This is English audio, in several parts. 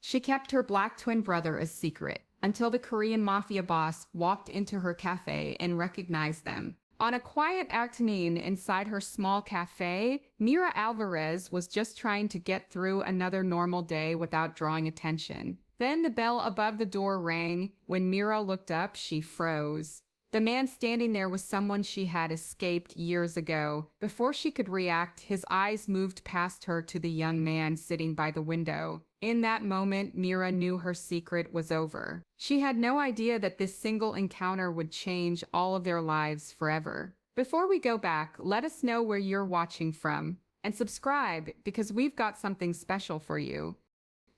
She kept her black twin brother a secret until the Korean Mafia boss walked into her cafe and recognized them. On a quiet afternoon inside her small cafe, Mira Alvarez was just trying to get through another normal day without drawing attention. Then the bell above the door rang. When Mira looked up, she froze. The man standing there was someone she had escaped years ago. Before she could react, his eyes moved past her to the young man sitting by the window. In that moment, Mira knew her secret was over. She had no idea that this single encounter would change all of their lives forever. Before we go back, let us know where you're watching from, and subscribe because we've got something special for you.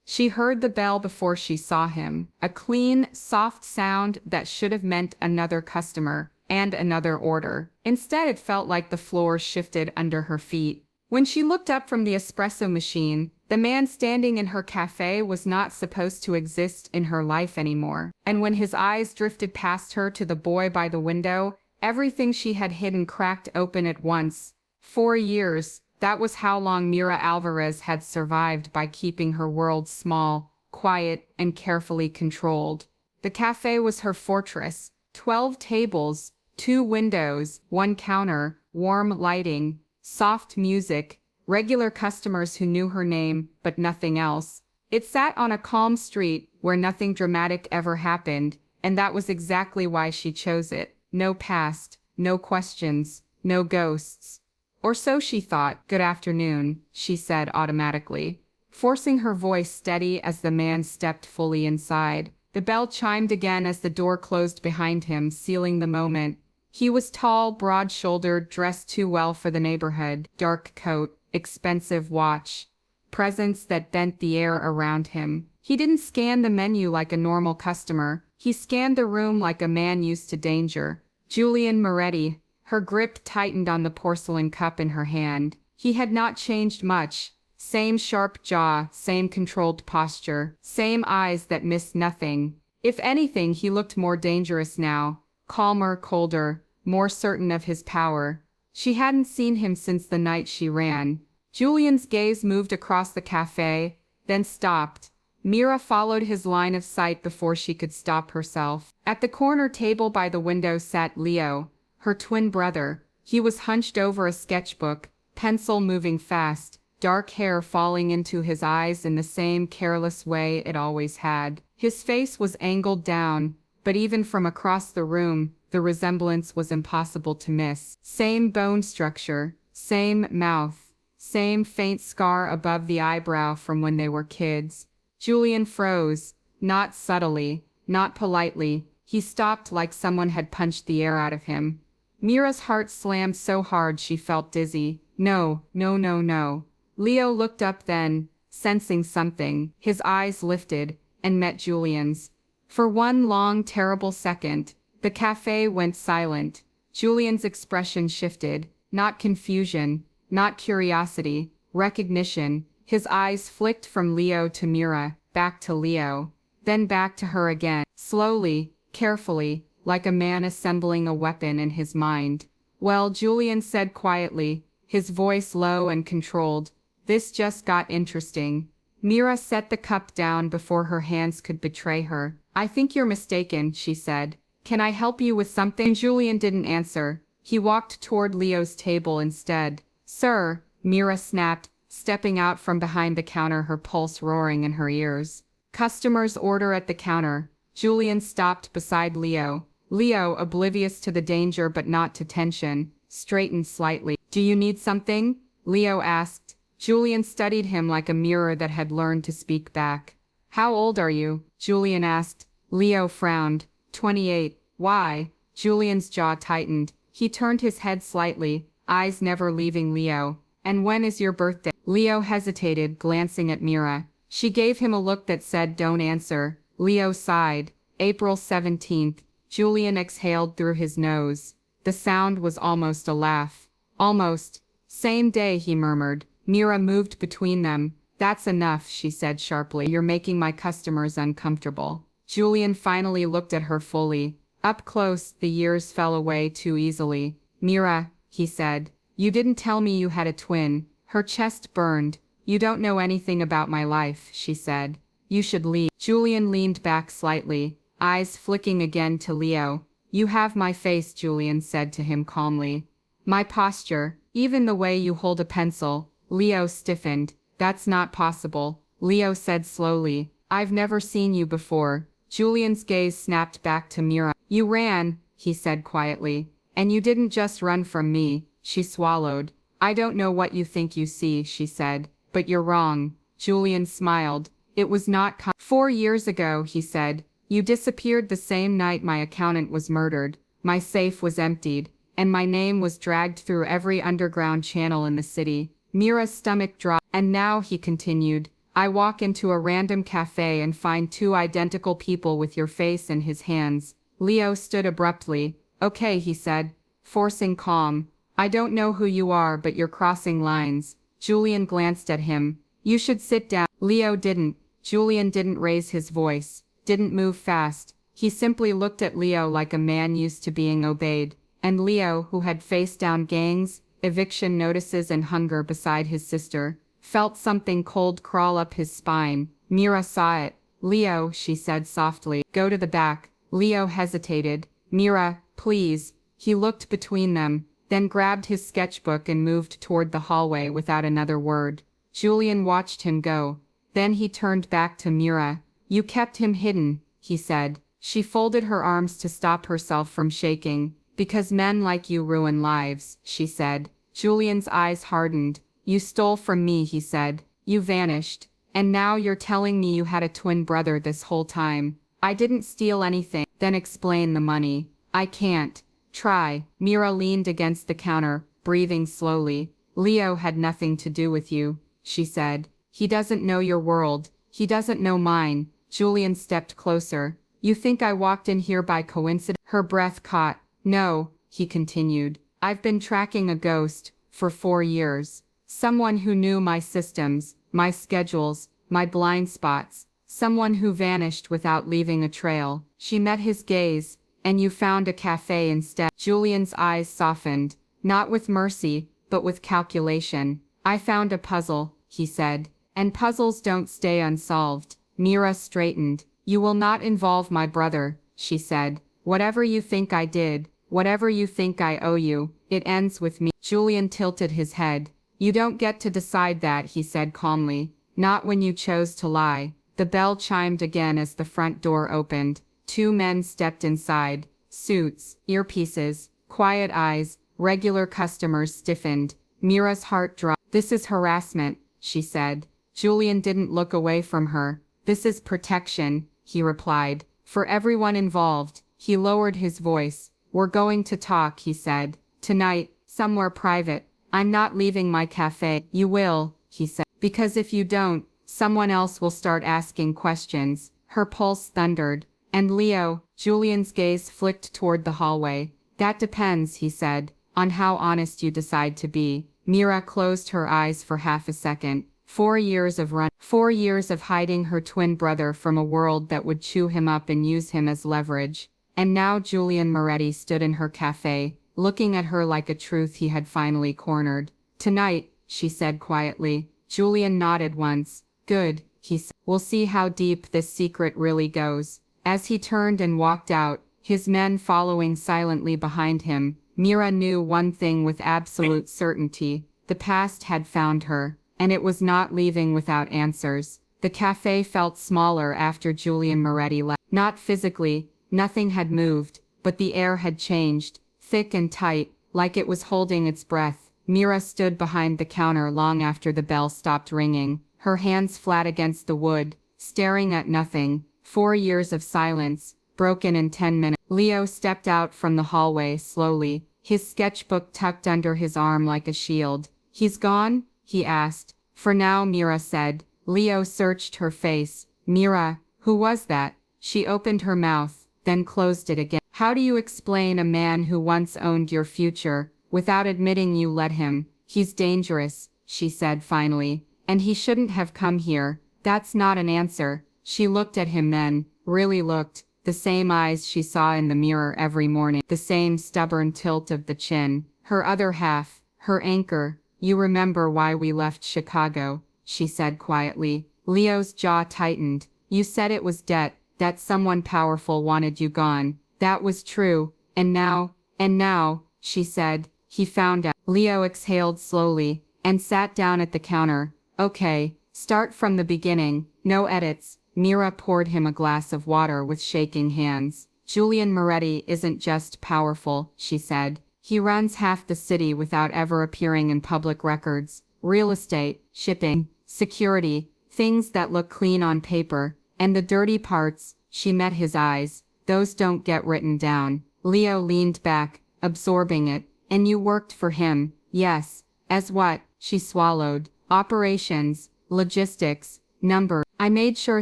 She heard the bell before she saw him, a clean, soft sound that should have meant another customer and another order. Instead, it felt like the floor shifted under her feet. When she looked up from the espresso machine, the man standing in her cafe was not supposed to exist in her life anymore. And when his eyes drifted past her to the boy by the window, everything she had hidden cracked open at once. 4 years. That was how long Mira Alvarez had survived by keeping her world small, quiet, and carefully controlled. The cafe was her fortress. 12 tables, 2 windows, 1 counter, warm lighting, soft music, regular customers who knew her name, but nothing else. It sat on a calm street where nothing dramatic ever happened, and that was exactly why she chose it. No past, no questions, no ghosts. Or so she thought. Good afternoon, she said automatically, forcing her voice steady as the man stepped fully inside. The bell chimed again as the door closed behind him, sealing the moment. He was tall, broad-shouldered, dressed too well for the neighborhood. Dark coat, expensive watch, presence that bent the air around him. He didn't scan the menu like a normal customer. He scanned the room like a man used to danger. Julian Moretti. Her grip tightened on the porcelain cup in her hand. He had not changed much. Same sharp jaw, same controlled posture, same eyes that missed nothing. If anything, he looked more dangerous now, calmer, colder, more certain of his power. She hadn't seen him since the night she ran. Julian's gaze moved across the cafe, then stopped. Mira followed his line of sight before she could stop herself. At the corner table by the window sat Leo, her twin brother. He was hunched over a sketchbook, pencil moving fast, dark hair falling into his eyes in the same careless way it always had. His face was angled down, but even from across the room, the resemblance was impossible to miss. Same bone structure, same mouth, same faint scar above the eyebrow from when they were kids. Julian froze, not subtly, not politely. He stopped like someone had punched the air out of him. Mira's heart slammed so hard she felt dizzy. No, no, no, no. Leo looked up then, sensing something. His eyes lifted and met Julian's. For one long, terrible second, the cafe went silent. Julian's expression shifted. Not confusion, not curiosity, recognition. His eyes flicked from Leo to Mira, back to Leo, then back to her again. Slowly, carefully, like a man assembling a weapon in his mind. Well, Julian said quietly, his voice low and controlled, this just got interesting. Mira set the cup down before her hands could betray her. I think you're mistaken, she said. Can I help you with something? Julian didn't answer. He walked toward Leo's table instead. Sir, Mira snapped, stepping out from behind the counter, her pulse roaring in her ears. Customers order at the counter. Julian stopped beside Leo. Leo, oblivious to the danger but not to tension, straightened slightly. Do you need something? Leo asked. Julian studied him like a mirror that had learned to speak back. How old are you? Julian asked. Leo frowned. 28. Why? Julian's jaw tightened. He turned his head slightly, eyes never leaving Leo. And when is your birthday? Leo hesitated, glancing at Mira. She gave him a look that said don't answer. Leo sighed. April 17th. Julian exhaled through his nose. The sound was almost a laugh. Almost. Same day, he murmured. Mira moved between them. That's enough, she said sharply. You're making my customers uncomfortable. Julian finally looked at her fully. Up close, the years fell away too easily. Mira, he said, you didn't tell me you had a twin. Her chest burned. You don't know anything about my life, she said. You should leave. Julian leaned back slightly, eyes flicking again to Leo. You have my face, Julian said to him calmly. My posture, even the way you hold a pencil. Leo stiffened. That's not possible, Leo said slowly. I've never seen you before. Julian's gaze snapped back to Mira. You ran, he said quietly. And you didn't just run from me, she swallowed. I don't know what you think you see, she said, but you're wrong. Julian smiled. It was not 4 years ago, he said. You disappeared the same night my accountant was murdered. My safe was emptied, and my name was dragged through every underground channel in the city. Mira's stomach dropped. And now, he continued, I walk into a random cafe and find 2 identical people with your face in his hands. Leo stood abruptly. Okay, he said, forcing calm. I don't know who you are, but you're crossing lines. Julian glanced at him. You should sit down. Leo didn't. Julian didn't raise his voice, didn't move fast. He simply looked at Leo like a man used to being obeyed. And Leo, who had faced down gangs, eviction notices and hunger beside his sister, felt something cold crawl up his spine. Mira saw it. Leo, she said softly, go to the back. Leo hesitated. Mira, please. He looked between them, then grabbed his sketchbook and moved toward the hallway without another word. Julian watched him go. Then he turned back to Mira. You kept him hidden, he said. She folded her arms to stop herself from shaking. Because men like you ruin lives, she said. Julian's eyes hardened. You stole from me, he said. You vanished. And now you're telling me you had a twin brother this whole time. I didn't steal anything. Then explain the money. I can't. Try. Mira leaned against the counter, breathing slowly. Leo had nothing to do with you, she said. He doesn't know your world. He doesn't know mine. Julian stepped closer. You think I walked in here by coincidence? Her breath caught. No, he continued. I've been tracking a ghost for 4 years. Someone who knew my systems, my schedules, my blind spots. Someone who vanished without leaving a trail. She met his gaze. And you found a cafe instead. Julian's eyes softened. Not with mercy, but with calculation. I found a puzzle, he said. And puzzles don't stay unsolved. Mira straightened. You will not involve my brother, she said. Whatever you think I did, whatever you think I owe you, it ends with me. Julian tilted his head. You don't get to decide that, he said calmly. Not when you chose to lie. The bell chimed again as the front door opened. 2 men stepped inside. Suits, earpieces, quiet eyes, regular customers stiffened. Mira's heart dropped. This is harassment, she said. Julian didn't look away from her. This is protection, he replied. For everyone involved. He lowered his voice. We're going to talk, he said. Tonight, somewhere private. I'm not leaving my cafe. You will, he said. Because if you don't, someone else will start asking questions. Her pulse thundered. And Leo, Julian's gaze flicked toward the hallway. That depends, he said, on how honest you decide to be. Mira closed her eyes for half a second. 4 years of 4 years of hiding her twin brother from a world that would chew him up and use him as leverage. And now Julian Moretti stood in her cafe, looking at her like a truth he had finally cornered. Tonight, she said quietly. Julian nodded once. Good, he said. We'll see how deep this secret really goes. As he turned and walked out, his men following silently behind him, Mira knew one thing with absolute certainty. The past had found her, and it was not leaving without answers. The cafe felt smaller after Julian Moretti left. Not physically, nothing had moved, but the air had changed, thick and tight, like it was holding its breath. Mira stood behind the counter long after the bell stopped ringing, her hands flat against the wood, staring at nothing. 4 years of silence, broken in 10 minutes. Leo stepped out from the hallway slowly, his sketchbook tucked under his arm like a shield. He's gone? He asked. For now, Mira said. Leo searched her face. Mira, who was that? She opened her mouth, then closed it again. How do you explain a man who once owned your future, without admitting you let him? He's dangerous, she said finally. And he shouldn't have come here. That's not an answer. She looked at him then, really looked, the same eyes she saw in the mirror every morning, the same stubborn tilt of the chin, her other half, her anchor. You remember why we left Chicago, she said quietly. Leo's jaw tightened. You said it was debt, that someone powerful wanted you gone. That was true. And now, she said, he found out. Leo exhaled slowly and sat down at the counter. Okay, start from the beginning, no edits. Mira poured him a glass of water with shaking hands. Julian Moretti isn't just powerful, she said. He runs half the city without ever appearing in public records. Real estate, shipping, security, things that look clean on paper. And the dirty parts, she met his eyes. Those don't get written down. Leo leaned back, absorbing it. And you worked for him. Yes. As what? She swallowed. Operations, logistics, numbers. I made sure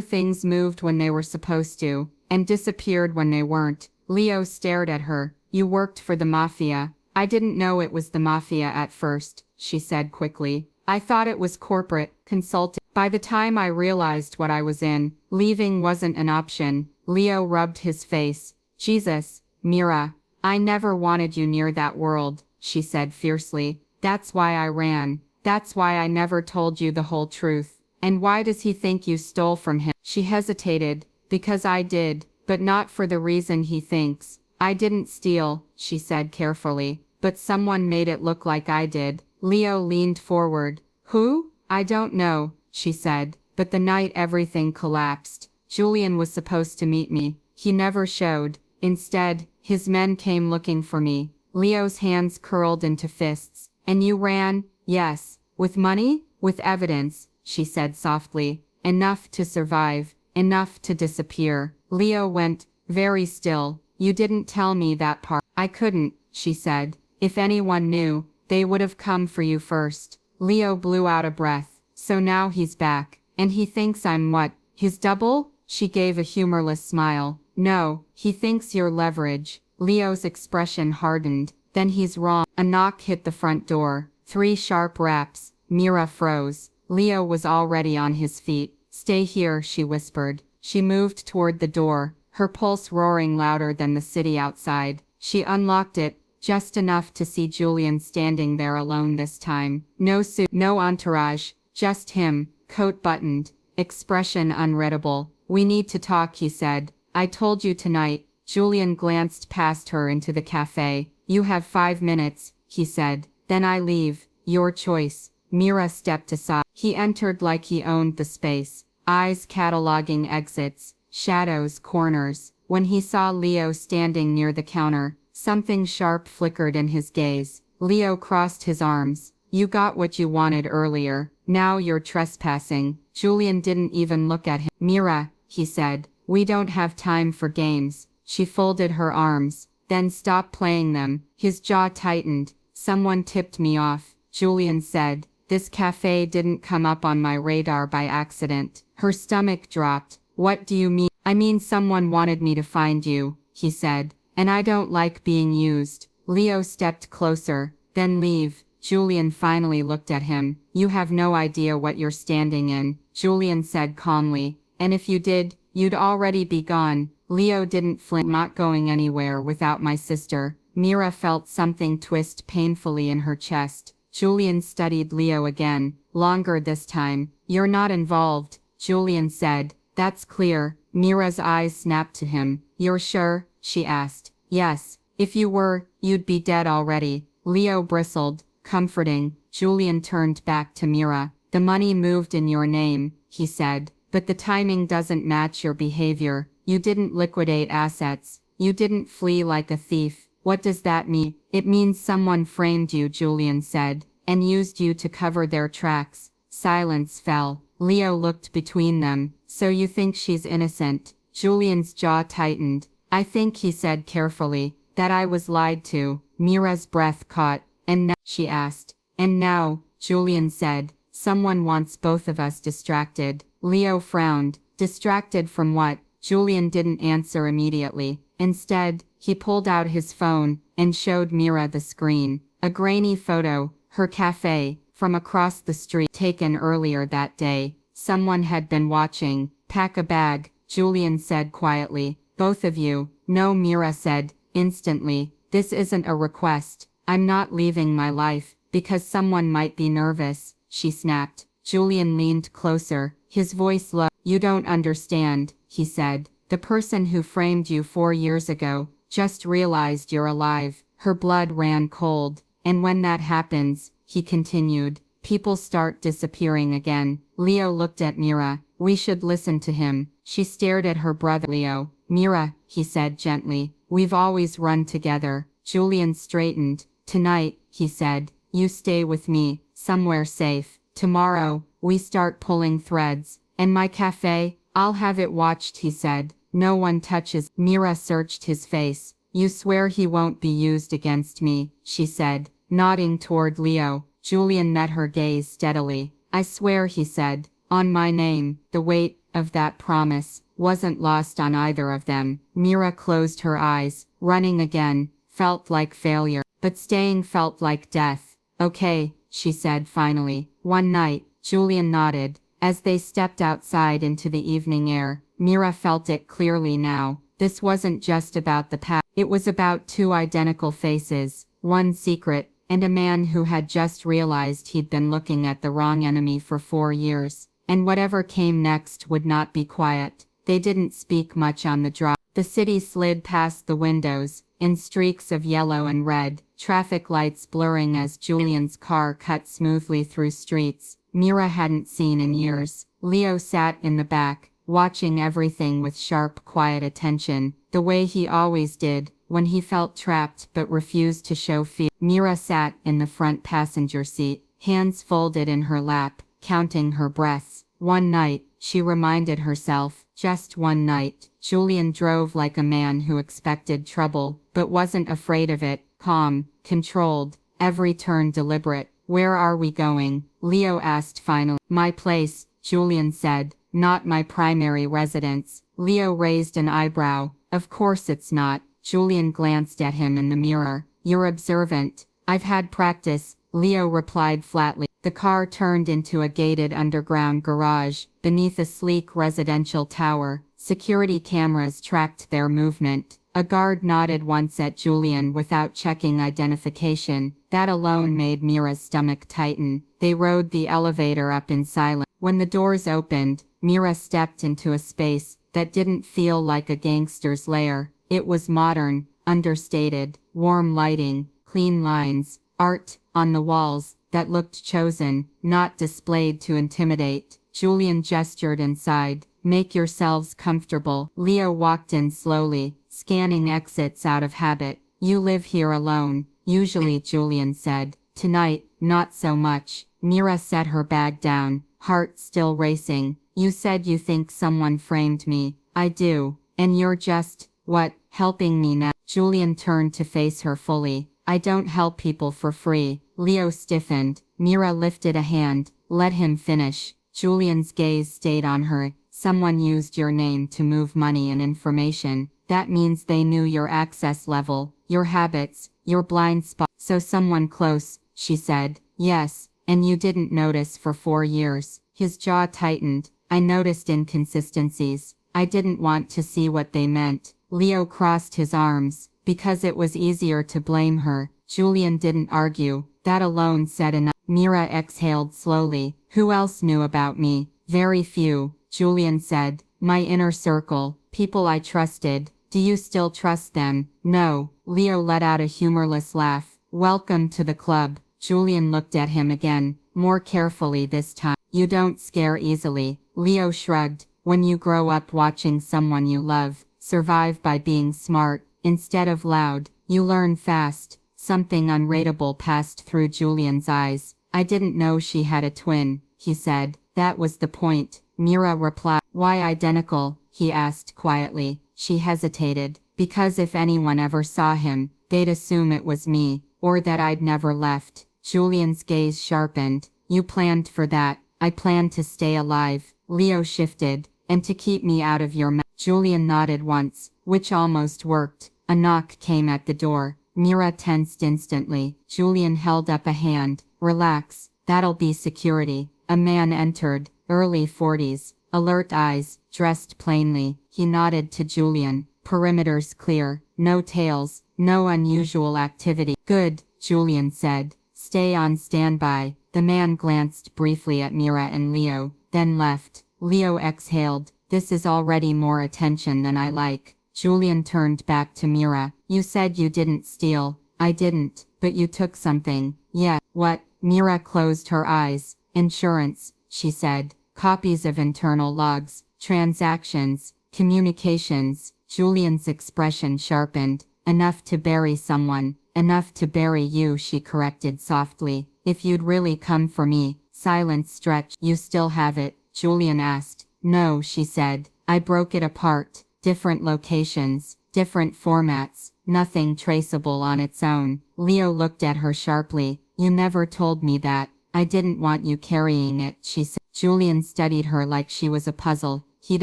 things moved when they were supposed to, and disappeared when they weren't. Leo stared at her. You worked for the Mafia. I didn't know it was the Mafia at first, she said quickly. I thought it was corporate, consulting. By the time I realized what I was in, leaving wasn't an option. Leo rubbed his face. Jesus, Mira, I never wanted you near that world, she said fiercely. That's why I ran. That's why I never told you the whole truth. And why does he think you stole from him? She hesitated. Because I did, but not for the reason he thinks. I didn't steal, she said carefully, but someone made it look like I did. Leo leaned forward. Who? I don't know, she said, but the night everything collapsed, Julian was supposed to meet me. He never showed. Instead, his men came looking for me. Leo's hands curled into fists. And you ran? Yes. With money? With evidence, she said softly. Enough to survive. Enough to disappear. Leo went, very still. You didn't tell me that part. I couldn't, she said. If anyone knew, they would have come for you first. Leo blew out a breath. So now he's back. And he thinks I'm what? His double? She gave a humorless smile. No, he thinks you're leverage. Leo's expression hardened. Then he's wrong. A knock hit the front door. 3 sharp raps. Mira froze. Leo was already on his feet. Stay here, she whispered. She moved toward the door, her pulse roaring louder than the city outside. She unlocked it, just enough to see Julian standing there alone this time. No suit, no entourage, just him, coat buttoned, expression unreadable. We need to talk, he said. I told you tonight. Julian glanced past her into the café. You have 5 minutes, he said. Then I leave. Your choice. Mira stepped aside. He entered like he owned the space, eyes cataloging exits, shadows, corners. When he saw Leo standing near the counter, something sharp flickered in his gaze. Leo crossed his arms. You got what you wanted earlier. Now you're trespassing. Julian didn't even look at him. Mira, he said, we don't have time for games. She folded her arms, then stopped playing them. His jaw tightened. Someone tipped me off, Julian said. This cafe didn't come up on my radar by accident. Her stomach dropped. What do you mean? I mean someone wanted me to find you, he said. And I don't like being used. Leo stepped closer. Then leave. Julian finally looked at him. You have no idea what you're standing in, Julian said calmly. And if you did, you'd already be gone. Leo didn't flinch. Not going anywhere without my sister. Mira felt something twist painfully in her chest. Julian studied Leo again, longer this time. You're not involved, Julian said. That's clear. Mira's eyes snapped to him. You're sure? She asked. Yes. If you were, you'd be dead already. Leo bristled, comforting. Julian turned back to Mira. The money moved in your name, he said. But the timing doesn't match your behavior. You didn't liquidate assets. You didn't flee like a thief. What does that mean? It means someone framed you, Julian said, and used you to cover their tracks. Silence fell. Leo looked between them. So you think she's innocent? Julian's jaw tightened. I think, he said carefully, that I was lied to. Mira's breath caught. And now? She asked. And now, Julian said, someone wants both of us distracted. Leo frowned. Distracted from what? Julian didn't answer immediately. Instead, he pulled out his phone and showed Mira the screen. A grainy photo, her cafe, from across the street, taken earlier that day. Someone had been watching. Pack a bag, Julian said quietly. Both of you. No, Mira said, instantly. This isn't a request. I'm not leaving my life, because someone might be nervous, she snapped. Julian leaned closer, his voice low. You don't understand, he said. The person who framed you 4 years ago just realized you're alive. Her blood ran cold. And when that happens, he continued, people start disappearing again. Leo looked at Mira. We should listen to him. She stared at her brother. Leo. Mira, he said gently. We've always run together. Julian straightened. Tonight, he said, you stay with me, somewhere safe. Tomorrow, we start pulling threads. And my cafe, I'll have it watched, he said. No one touches. Mira searched his face. You swear he won't be used against me, she said, nodding toward Leo. Julian met her gaze steadily. I swear, he said, on my name. The weight of that promise wasn't lost on either of them. Mira closed her eyes. Running again felt like failure, but staying felt like death. Okay, she said finally. One night, Julian nodded. As they stepped outside into the evening air, Mira felt it clearly now. This wasn't just about the past. It was about two identical faces, one secret, and a man who had just realized he'd been looking at the wrong enemy for 4 years. And whatever came next would not be quiet. They didn't speak much on the drive. The city slid past the windows, in streaks of yellow and red, traffic lights blurring as Julian's car cut smoothly through streets Mira hadn't seen in years. Leo sat in the back, watching everything with sharp, quiet attention, the way he always did, when he felt trapped but refused to show fear. Mira sat in the front passenger seat, hands folded in her lap, counting her breaths. One night, she reminded herself, just one night, Julian drove like a man who expected trouble, but wasn't afraid of it, calm, controlled, every turn deliberate. Where are we going? Leo asked finally. My place, Julian said, not my primary residence. Leo raised an eyebrow. Of course it's not. Julian glanced at him in the mirror. You're observant. I've had practice, Leo replied flatly. The car turned into a gated underground garage, beneath a sleek residential tower. Security cameras tracked their movement. A guard nodded once at Julian without checking identification. That alone made Mira's stomach tighten. They rode the elevator up in silence. When the doors opened, Mira stepped into a space that didn't feel like a gangster's lair. It was modern, understated, warm lighting, clean lines, art on the walls that looked chosen, not displayed to intimidate. Julian gestured inside. Make yourselves comfortable. Leo walked in slowly, scanning exits out of habit. You live here alone, usually, Julian said. Tonight, not so much. Mira set her bag down, heart still racing. You said you think someone framed me. I do. And you're just, what, helping me now? Julian turned to face her fully. I don't help people for free. Leo stiffened. Mira lifted a hand. Let him finish. Julian's gaze stayed on her. Someone used your name to move money and information. That means they knew your access level, your habits, your blind spot. So someone close, she said. Yes, and you didn't notice for 4 years. His jaw tightened. I noticed inconsistencies. I didn't want to see what they meant. Leo crossed his arms, because it was easier to blame her. Julian didn't argue. That alone said enough. Mira exhaled slowly. Who else knew about me? Very few, Julian said. My inner circle, people I trusted. Do you still trust them? No. Leo let out a humorless laugh. Welcome to the club. Julian looked at him again, more carefully this time. You don't scare easily. Leo shrugged. When you grow up watching someone you love survive by being smart, instead of loud, you learn fast. Something unreadable passed through Julian's eyes. I didn't know she had a twin, he said. That was the point. Mira replied. Why identical? He asked quietly. She hesitated. Because if anyone ever saw him, they'd assume it was me, or that I'd never left. Julian's gaze sharpened. You planned for that. I planned to stay alive. Leo shifted. And to keep me out of your mouth. Julian nodded once, which almost worked. A knock came at the door. Mira tensed instantly. Julian held up a hand. Relax. That'll be security. A man entered, early 40s, alert eyes, dressed plainly. He nodded to Julian. Perimeters clear. No tails. No unusual activity. Good, Julian said. Stay on standby. The man glanced briefly at Mira and Leo, then left. Leo exhaled. This is already more attention than I like. Julian turned back to Mira. You said you didn't steal. I didn't, but you took something. Yeah, what? Mira closed her eyes. Insurance, she said. Copies of internal logs, transactions, communications. Julian's expression sharpened. Enough to bury someone. Enough to bury you, she corrected softly. If you'd really come for me. Silence stretched. You still have it? Julian asked. No, she said. I broke it apart. Different locations, different formats, nothing traceable on its own. Leo looked at her sharply. You never told me that. I didn't want you carrying it, she said. Julian studied her like she was a puzzle. He'd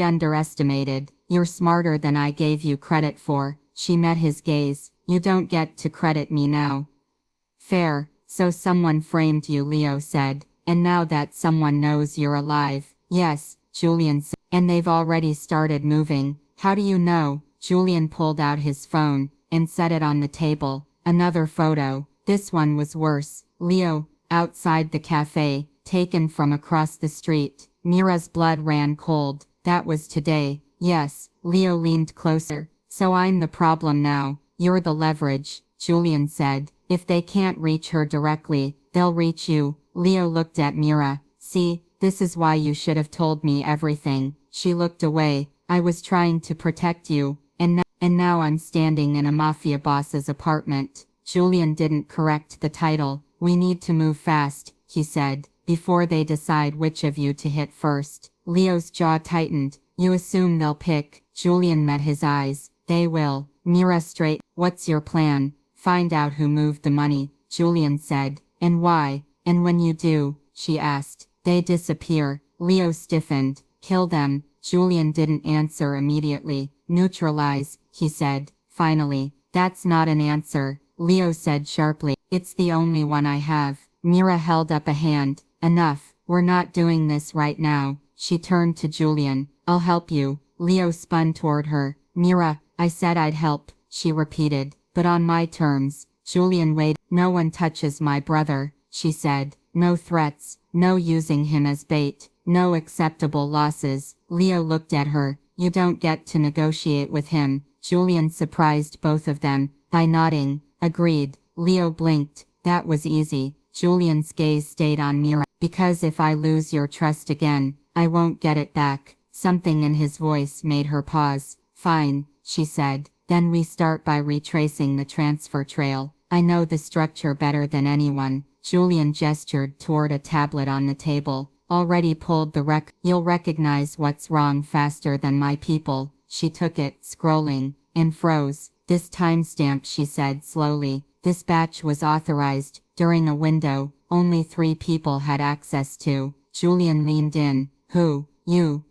underestimated. You're smarter than I gave you credit for. She met his gaze. You don't get to credit me now. Fair. So someone framed you, Leo said. And now that someone knows you're alive. Yes, Julian said. And they've already started moving. How do you know? Julian pulled out his phone and set it on the table. Another photo. This one was worse. Leo, outside the cafe, taken from across the street. Mira's blood ran cold. That was today. Yes. Leo leaned closer. So I'm the problem now. You're the leverage, Julian said. If they can't reach her directly, they'll reach you. Leo looked at Mira. See, this is why you should have told me everything. She looked away. I was trying to protect you, and now I'm standing in a mafia boss's apartment. Julian didn't correct the title. We need to move fast, he said, before they decide which of you to hit first. Leo's jaw tightened. You assume they'll pick. Julian met his eyes. They will. Mira straight. What's your plan? Find out who moved the money, Julian said. And why? And when you do, she asked, they disappear. Leo stiffened. Kill them. Julian didn't answer immediately. Neutralize, he said. Finally. That's not an answer, Leo said sharply. It's the only one I have. Mira held up a hand. Enough. We're not doing this right now. She turned to Julian. I'll help you. Leo spun toward her. Mira, I said I'd help, she repeated. But on my terms. Julian waited. No one touches my brother, she said. No threats. No using him as bait. No acceptable losses. Leo looked at her. You don't get to negotiate with him. Julian surprised both of them by nodding. Agreed. Leo blinked. That was easy. Julian's gaze stayed on Mira. Because if I lose your trust again, I won't get it back. Something in his voice made her pause. Fine, she said. Then we start by retracing the transfer trail. I know the structure better than anyone. Julian gestured toward a tablet on the table. Already pulled the You'll recognize what's wrong faster than my people. She took it, scrolling, and froze. This timestamp, she said slowly. This batch was authorized during a window only 3 people had access to. Julian leaned in. Who? You,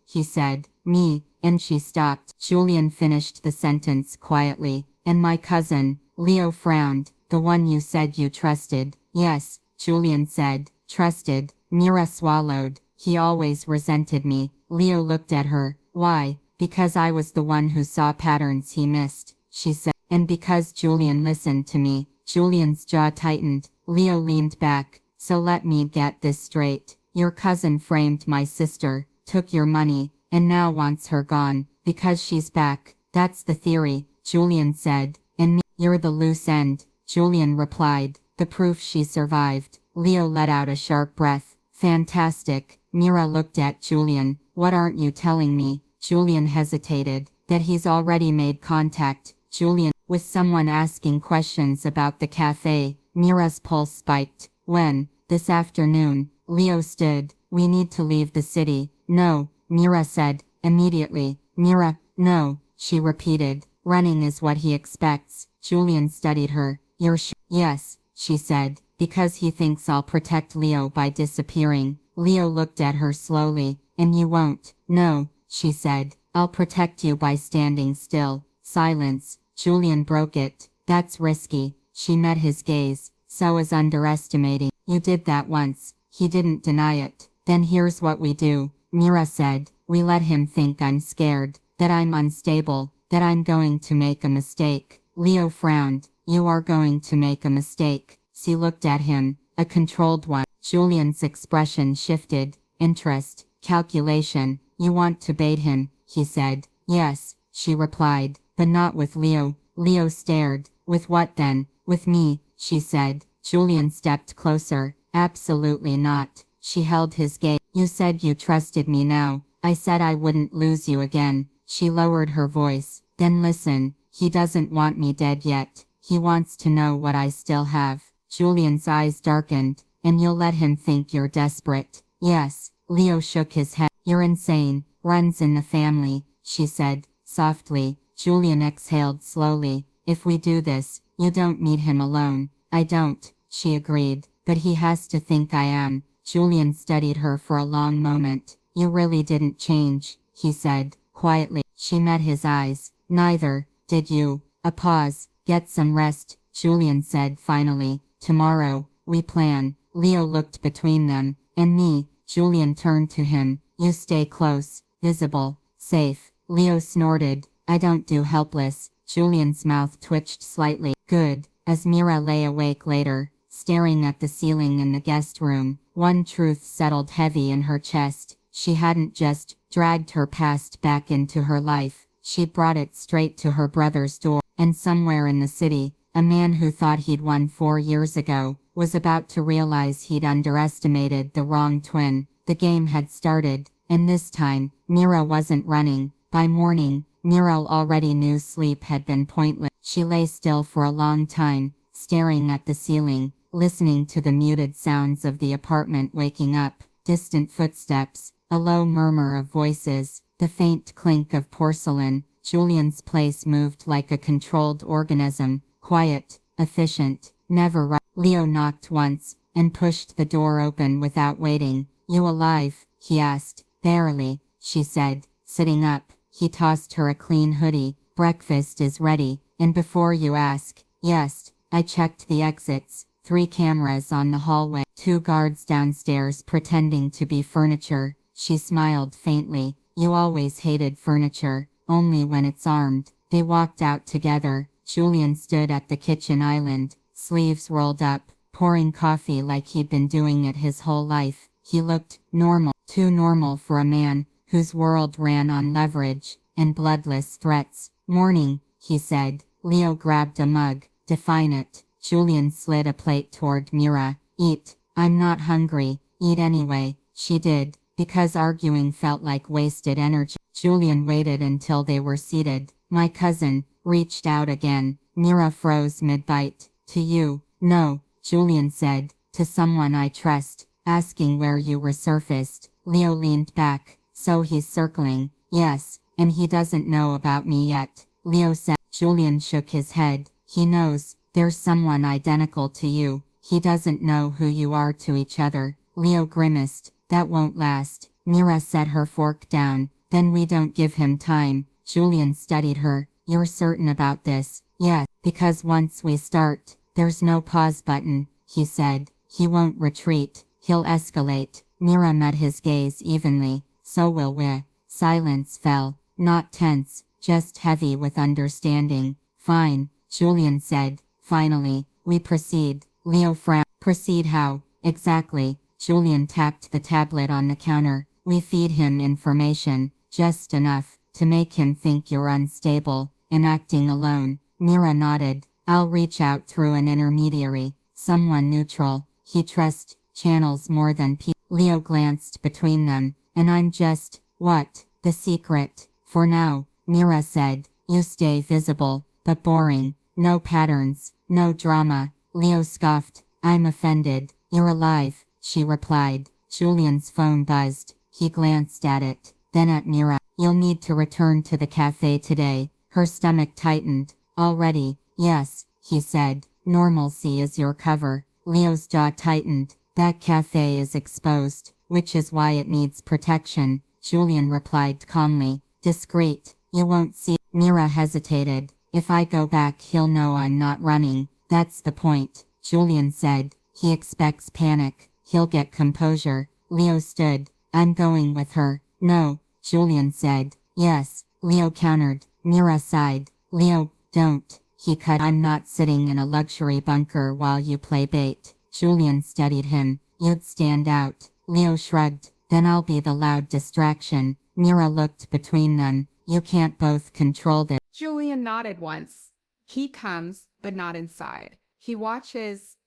he said. Me, and she stopped. Julian finished the sentence quietly. And my cousin. Leo frowned. The one you said you trusted. Yes, Julian said. Trusted. Mira swallowed. He always resented me. Leo looked at her. Why? Because I was the one who saw patterns he missed, she said. And because Julian listened to me. Julian's jaw tightened. Leo leaned back. So let me get this straight. Your cousin framed my sister, took your money, and now wants her gone, because she's back. That's the theory, Julian said. And me, you're the loose end, Julian replied. The proof she survived. Leo let out a sharp breath. Fantastic. Mira looked at Julian. What aren't you telling me? Julian hesitated. That he's already made contact. Julian, with someone asking questions about the cafe. Mira's pulse spiked. When? This afternoon. Leo stood. We need to leave the city. No, Mira said. Immediately. Mira, no, she repeated. Running is what he expects. Julian studied her. You're sure? Yes, she said. Because he thinks I'll protect Leo by disappearing. Leo looked at her slowly. And you won't. No, she said. I'll protect you by standing still. Silence. Julian broke it. That's risky. She met his gaze. So is underestimating. You did that once. He didn't deny it. Then here's what we do. Mira said. We let him think I'm scared. That I'm unstable. That I'm going to make a mistake. Leo frowned. You are going to make a mistake. She looked at him. A controlled one. Julian's expression shifted. Interest. Calculation. You want to bait him, he said. Yes, she replied, but not with Leo. Leo stared. With what then? With me, she said. Julian stepped closer. Absolutely not. She held his gaze. You said you trusted me now. I said I wouldn't lose you again. She lowered her voice. Then listen, he doesn't want me dead yet. He wants to know what I still have. Julian's eyes darkened. And you'll let him think you're desperate? Yes. Leo shook his head. You're insane. Runs in the family, she said, softly. Julian exhaled slowly. If we do this, you don't meet him alone. I don't, she agreed. But he has to think I am. Julian studied her for a long moment. You really didn't change, he said, quietly. She met his eyes. Neither, did you. A pause. Get some rest, Julian said finally. Tomorrow, we plan. Leo looked between them. And me. Julian turned to him. You stay close, visible, safe. Leo snorted. I don't do helpless. Julian's mouth twitched slightly. Good. As Mira lay awake later, staring at the ceiling in the guest room, one truth settled heavy in her chest. She hadn't just dragged her past back into her life. She'd brought it straight to her brother's door. And somewhere in the city, a man who thought he'd won 4 years ago, was about to realize he'd underestimated the wrong twin. The game had started, and this time, Mira wasn't running. By morning, Mira already knew sleep had been pointless. She lay still for a long time, staring at the ceiling, listening to the muted sounds of the apartment waking up, distant footsteps, a low murmur of voices, the faint clink of porcelain. Julian's place moved like a controlled organism, quiet, efficient, never rushed. Leo knocked once, and pushed the door open without waiting. You alive? He asked. Barely, she said, sitting up. He tossed her a clean hoodie. Breakfast is ready, and before you ask, yes, I checked the exits. 3 cameras on the hallway. 2 guards downstairs pretending to be furniture. She smiled faintly. You always hated furniture, only when it's armed. They walked out together. Julian stood at the kitchen island, sleeves rolled up, pouring coffee like he'd been doing it his whole life. He looked normal, too normal for a man whose world ran on leverage and bloodless threats. Morning, he said. Leo grabbed a mug. Define it. Julian slid a plate toward Mira. Eat. I'm not hungry. Eat anyway. She did, because arguing felt like wasted energy. Julian waited until they were seated. My cousin reached out again. Mira froze mid-bite. To you? No, Julian said. To someone I trust. Asking where you resurfaced. Leo leaned back. So he's circling. Yes, and he doesn't know about me yet. Leo said. Julian shook his head. He knows. There's someone identical to you. He doesn't know who you are to each other. Leo grimaced. That won't last. Mira set her fork down. Then we don't give him time. Julian studied her. You're certain about this? Yes, because once we start, there's no pause button, he said. He won't retreat. He'll escalate. Mira met his gaze evenly. So will we. Silence fell. Not tense, just heavy with understanding. Fine, Julian said. Finally, we proceed. Leo frowned. Proceed how? Exactly. Julian tapped the tablet on the counter. We feed him information, just enough to make him think you're unstable and acting alone. Mira nodded. I'll reach out through an intermediary, someone neutral. He trusts channels more than people. Leo glanced between them. And I'm just, what? The secret. For now, Mira said. You stay visible, but boring. No patterns, no drama. Leo scoffed. I'm offended. You're alive, she replied. Julian's phone buzzed. He glanced at it, then at Mira. You'll need to return to the cafe today. Her stomach tightened. Already? Yes, he said. Normalcy is your cover. Leo's jaw tightened. That cafe is exposed, which is why it needs protection. Julian replied calmly. Discreet. You won't see. Mira hesitated. If I go back he'll know I'm not running. That's the point, Julian said. He expects panic. He'll get composure. Leo stood. I'm going with her. No, Julian said. Yes, Leo countered. Mira sighed. Leo, don't. He cut. I'm not sitting in a luxury bunker while you play bait. Julian studied him. You'd stand out. Leo shrugged. Then I'll be the loud distraction. Mira looked between them. You can't both control this. Julian nodded once. He comes, but not inside. He watches.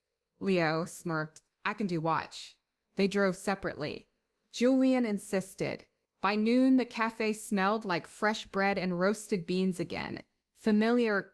Leo smirked. I can do watch. They drove separately. Julian insisted. By noon, the cafe smelled like fresh bread and roasted beans again. Familiar,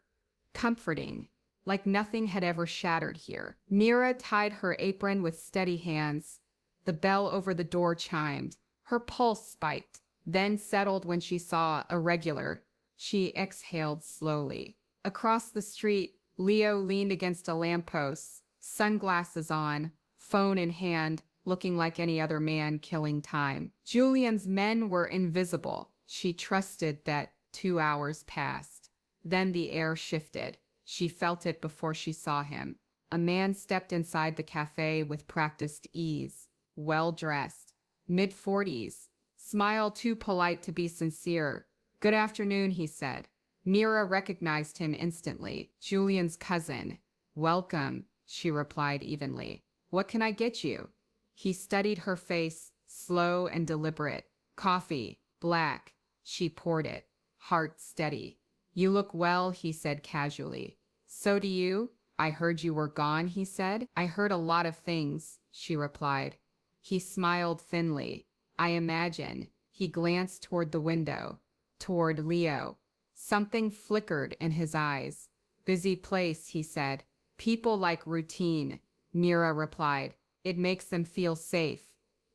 comforting, like nothing had ever shattered here. Mira tied her apron with steady hands. The bell over the door chimed. Her pulse spiked, then settled when she saw a regular. She exhaled slowly. Across the street, Leo leaned against a lamppost, sunglasses on, phone in hand, looking like any other man killing time. Julian's men were invisible. She trusted that 2 hours passed. Then the air shifted. She felt it before she saw him. A man stepped inside the cafe with practiced ease, well-dressed, mid-40s, smile too polite to be sincere. Good afternoon, he said. Mira recognized him instantly. Julian's cousin. Welcome, she replied evenly. What can I get you? He studied her face, slow and deliberate. Coffee, black. She poured it, heart steady. You look well, he said casually. So do you? I heard you were gone, he said. I heard a lot of things, she replied. He smiled thinly. I imagine. He glanced toward the window, toward Leo. Something flickered in his eyes. Busy place, he said. People like routine, Mira replied. It makes them feel safe.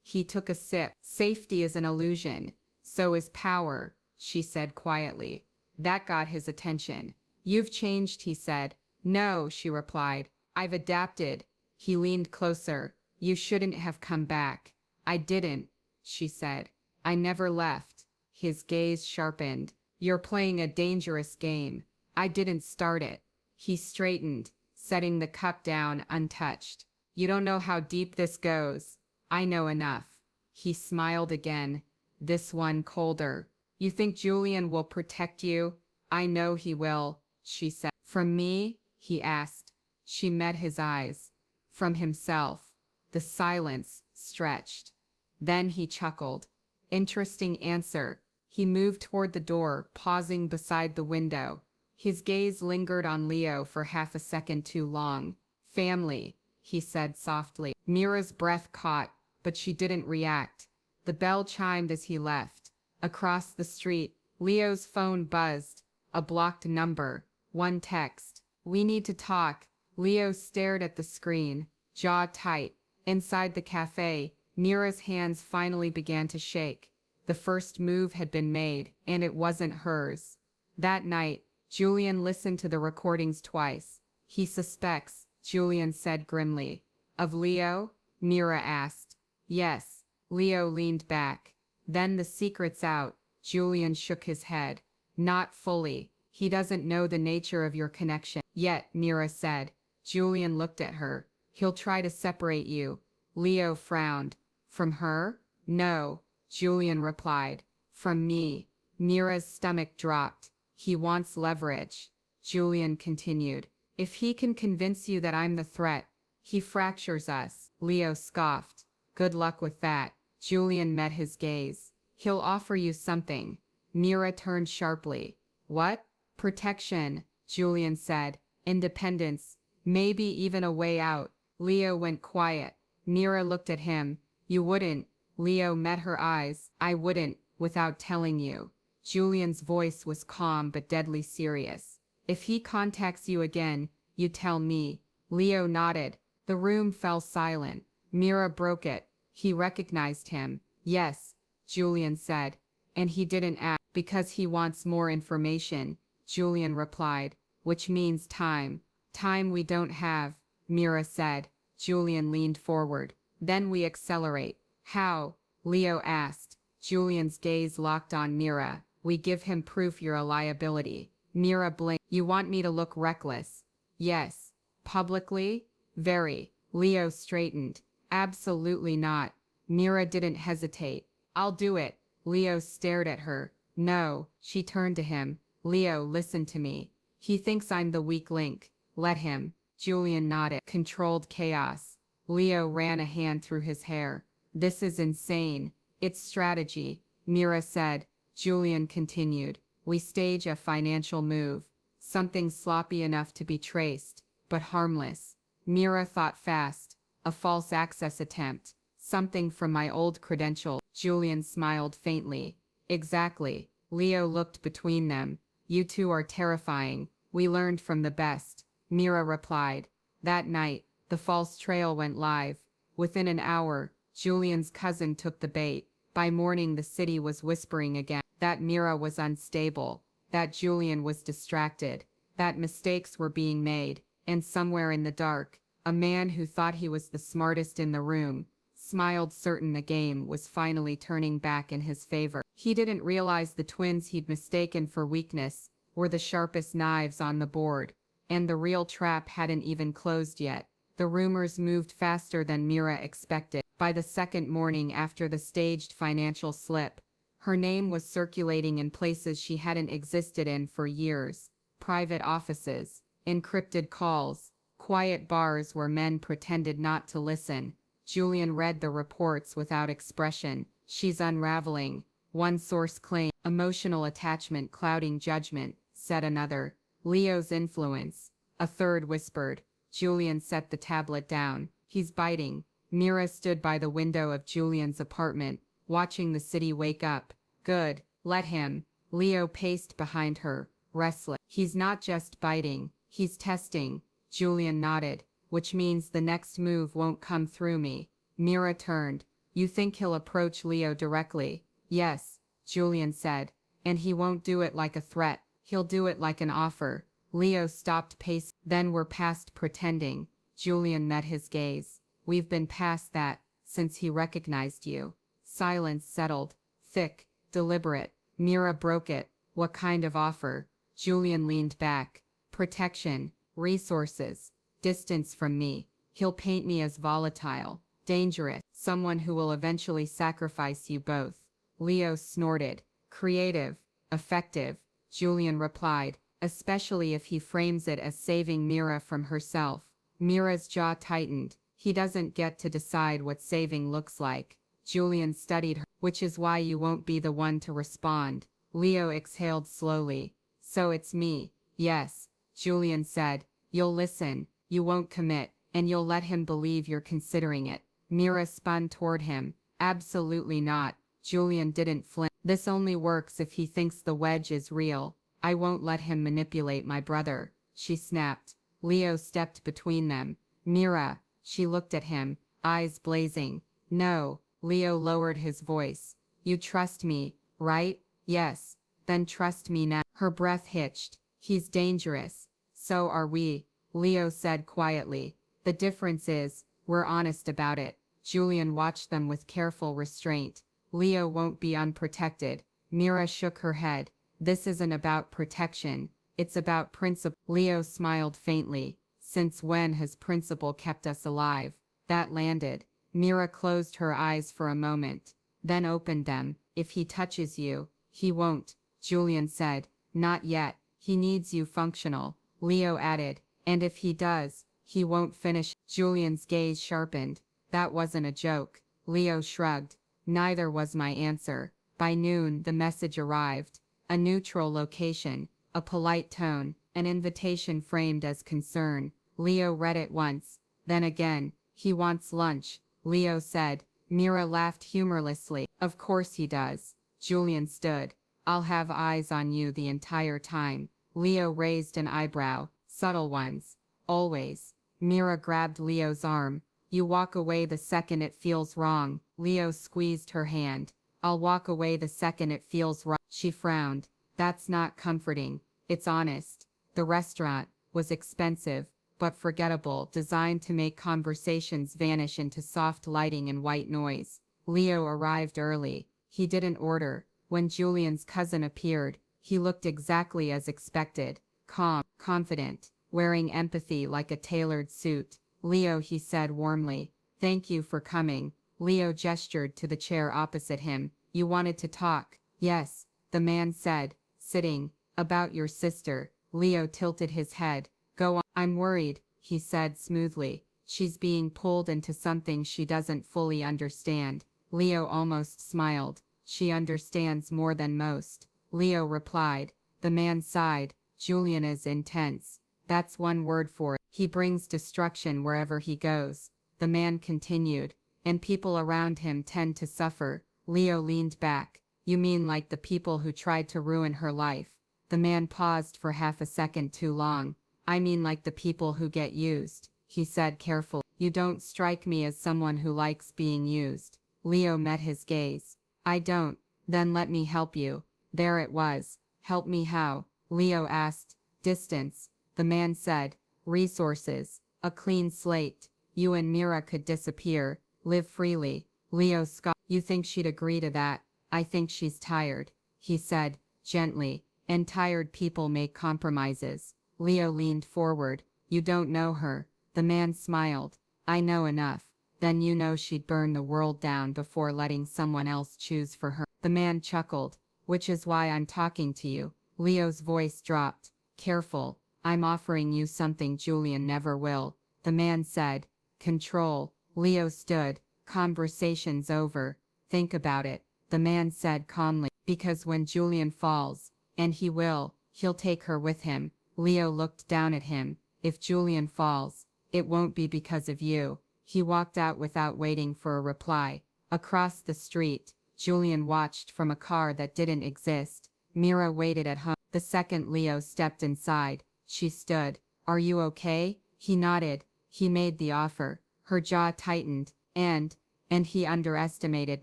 He took a sip. Safety is an illusion. So is power, she said quietly. That got his attention. You've changed, he said. No, she replied. I've adapted. He leaned closer. You shouldn't have come back. I didn't, she said. I never left. His gaze sharpened. You're playing a dangerous game. I didn't start it. He straightened, setting the cup down untouched. You don't know how deep this goes. I know enough. He smiled again, this one colder. You think Julian will protect you? I know he will, she said. From me? He asked. She met his eyes. From himself. The silence stretched. Then he chuckled. Interesting answer. He moved toward the door, pausing beside the window. His gaze lingered on Leo for half a second too long. Family, he said softly. Mira's breath caught, but she didn't react. The bell chimed as he left. Across the street, Leo's phone buzzed. A blocked number. One text. We need to talk. Leo stared at the screen, jaw tight. Inside the cafe, Mira's hands finally began to shake. The first move had been made, and it wasn't hers. That night, Julian listened to the recordings twice. He suspects, Julian said grimly. Of Leo? Mira asked. Yes. Leo leaned back. Then the secret's out. Julian shook his head. Not fully. He doesn't know the nature of your connection. Yet, Mira said. Julian looked at her. He'll try to separate you. Leo frowned. From her? No, Julian replied. From me. Mira's stomach dropped. He wants leverage. Julian continued. If he can convince you that I'm the threat, he fractures us. Leo scoffed. Good luck with that. Julian met his gaze. He'll offer you something. Mira turned sharply. What? Protection, Julian said. Independence. Maybe even a way out. Leo went quiet. Mira looked at him. You wouldn't. Leo met her eyes. I wouldn't, without telling you. Julian's voice was calm but deadly serious. If he contacts you again, you tell me. Leo nodded. The room fell silent. Mira broke it. He recognized him. Yes, Julian said. And he didn't ask. Because he wants more information, Julian replied. Which means time. Time we don't have, Mira said. Julian leaned forward. Then we accelerate. How? Leo asked. Julian's gaze locked on Mira. We give him proof you're a liability. Mira blinked. You want me to look reckless? Yes. Publicly? Very. Leo straightened. Absolutely not. Mira didn't hesitate. I'll do it. Leo stared at her. No. She turned to him. Leo, listen to me. He thinks I'm the weak link. Let him. Julian nodded. Controlled chaos. Leo ran a hand through his hair. This is insane. It's strategy, Mira said. Julian continued. We stage a financial move. Something sloppy enough to be traced, but harmless. Mira thought fast. A false access attempt. Something from my old credential. Julian smiled faintly. Exactly. Leo looked between them. You two are terrifying. We learned from the best. Mira replied. That night, the false trail went live. Within an hour, Julian's cousin took the bait. By morning the city was whispering again that Mira was unstable, that Julian was distracted, that mistakes were being made, and somewhere in the dark, a man who thought he was the smartest in the room, smiled certain the game was finally turning back in his favor. He didn't realize the twins he'd mistaken for weakness were the sharpest knives on the board, and the real trap hadn't even closed yet. The rumors moved faster than Mira expected. By the second morning after the staged financial slip, her name was circulating in places she hadn't existed in for years. Private offices, encrypted calls, quiet bars where men pretended not to listen. Julian read the reports without expression. She's unraveling. One source claimed, emotional attachment clouding judgment, said another. Leo's influence. A third whispered. Julian set the tablet down. He's biting. Mira stood by the window of Julian's apartment, watching the city wake up. Good, let him. Leo paced behind her, restless. He's not just biting, he's testing. Julian nodded, which means the next move won't come through me. Mira turned. You think he'll approach Leo directly? Yes, Julian said. And he won't do it like a threat, he'll do it like an offer. Leo stopped pacing. Then we're past pretending. Julian met his gaze. We've been past that, since he recognized you. Silence settled. Thick, deliberate. Mira broke it. What kind of offer? Julian leaned back. Protection, resources, distance from me. He'll paint me as volatile, dangerous, someone who will eventually sacrifice you both. Leo snorted. Creative, effective, Julian replied, especially if he frames it as saving Mira from herself. Mira's jaw tightened. He doesn't get to decide what saving looks like. Julian studied her, which is why you won't be the one to respond. Leo exhaled slowly. So it's me. Yes, Julian said. You'll listen, you won't commit, and you'll let him believe you're considering it. Mira spun toward him. Absolutely not. Julian didn't flinch. This only works if he thinks the wedge is real. I won't let him manipulate my brother, she snapped. Leo stepped between them. Mira, she looked at him, eyes blazing. No, Leo lowered his voice. You trust me, right? Yes. Then trust me now. Her breath hitched. He's dangerous. So are we, Leo said quietly. The difference is, we're honest about it. Julian watched them with careful restraint. Leo won't be unprotected. Mira shook her head. This isn't about protection. It's about principle. Leo smiled faintly. Since when has principle kept us alive? That landed. Mira closed her eyes for a moment, then opened them. If he touches you, he won't, Julian said. Not yet. He needs you functional. Leo added. And if he does, he won't finish. Julian's gaze sharpened. That wasn't a joke. Leo shrugged. Neither was my answer. By noon, the message arrived. A neutral location, a polite tone, an invitation framed as concern. Leo read it once, then again. He wants lunch, Leo said. Mira laughed humorlessly. Of course he does. Julian stood. I'll have eyes on you the entire time. Leo raised an eyebrow. Subtle ones. Always. Mira grabbed Leo's arm. You walk away the second it feels wrong. Leo squeezed her hand. I'll walk away the second it feels wrong. She frowned. That's not comforting. It's honest. The restaurant was expensive, but forgettable, designed to make conversations vanish into soft lighting and white noise. Leo arrived early. He didn't order. When Julian's cousin appeared, he looked exactly as expected. Calm, confident, wearing empathy like a tailored suit. Leo, he said warmly. Thank you for coming. Leo gestured to the chair opposite him. You wanted to talk? Yes, the man said, sitting. About your sister. Leo tilted his head. Go on. I'm worried, he said smoothly. She's being pulled into something she doesn't fully understand. Leo almost smiled. She understands more than most. Leo replied. The man sighed. Julian is intense. That's one word for it. He brings destruction wherever he goes. The man continued. And people around him tend to suffer. Leo leaned back. You mean like the people who tried to ruin her life? The man paused for half a second too long. I mean like the people who get used, he said carefully. You don't strike me as someone who likes being used. Leo met his gaze. I don't. Then let me help you. There it was. Help me how? Leo asked. Distance. The man said. Resources. A clean slate. You and Mira could disappear. Live freely. Leo scoffed. You think she'd agree to that? I think she's tired, he said, gently. And tired people make compromises. Leo leaned forward. You don't know her. The man smiled. I know enough. Then you know she'd burn the world down before letting someone else choose for her. The man chuckled. Which is why I'm talking to you. Leo's voice dropped. Careful. I'm offering you something Julian never will. The man said. Control. Leo stood. Conversation's over. Think about it. The man said calmly. Because when Julian falls, and he will, he'll take her with him. Leo looked down at him. If Julian falls, it won't be because of you. He walked out without waiting for a reply. Across the street, Julian watched from a car that didn't exist. Mira waited at home. The second Leo stepped inside, she stood. Are you okay? He nodded. He made the offer. Her jaw tightened. And he underestimated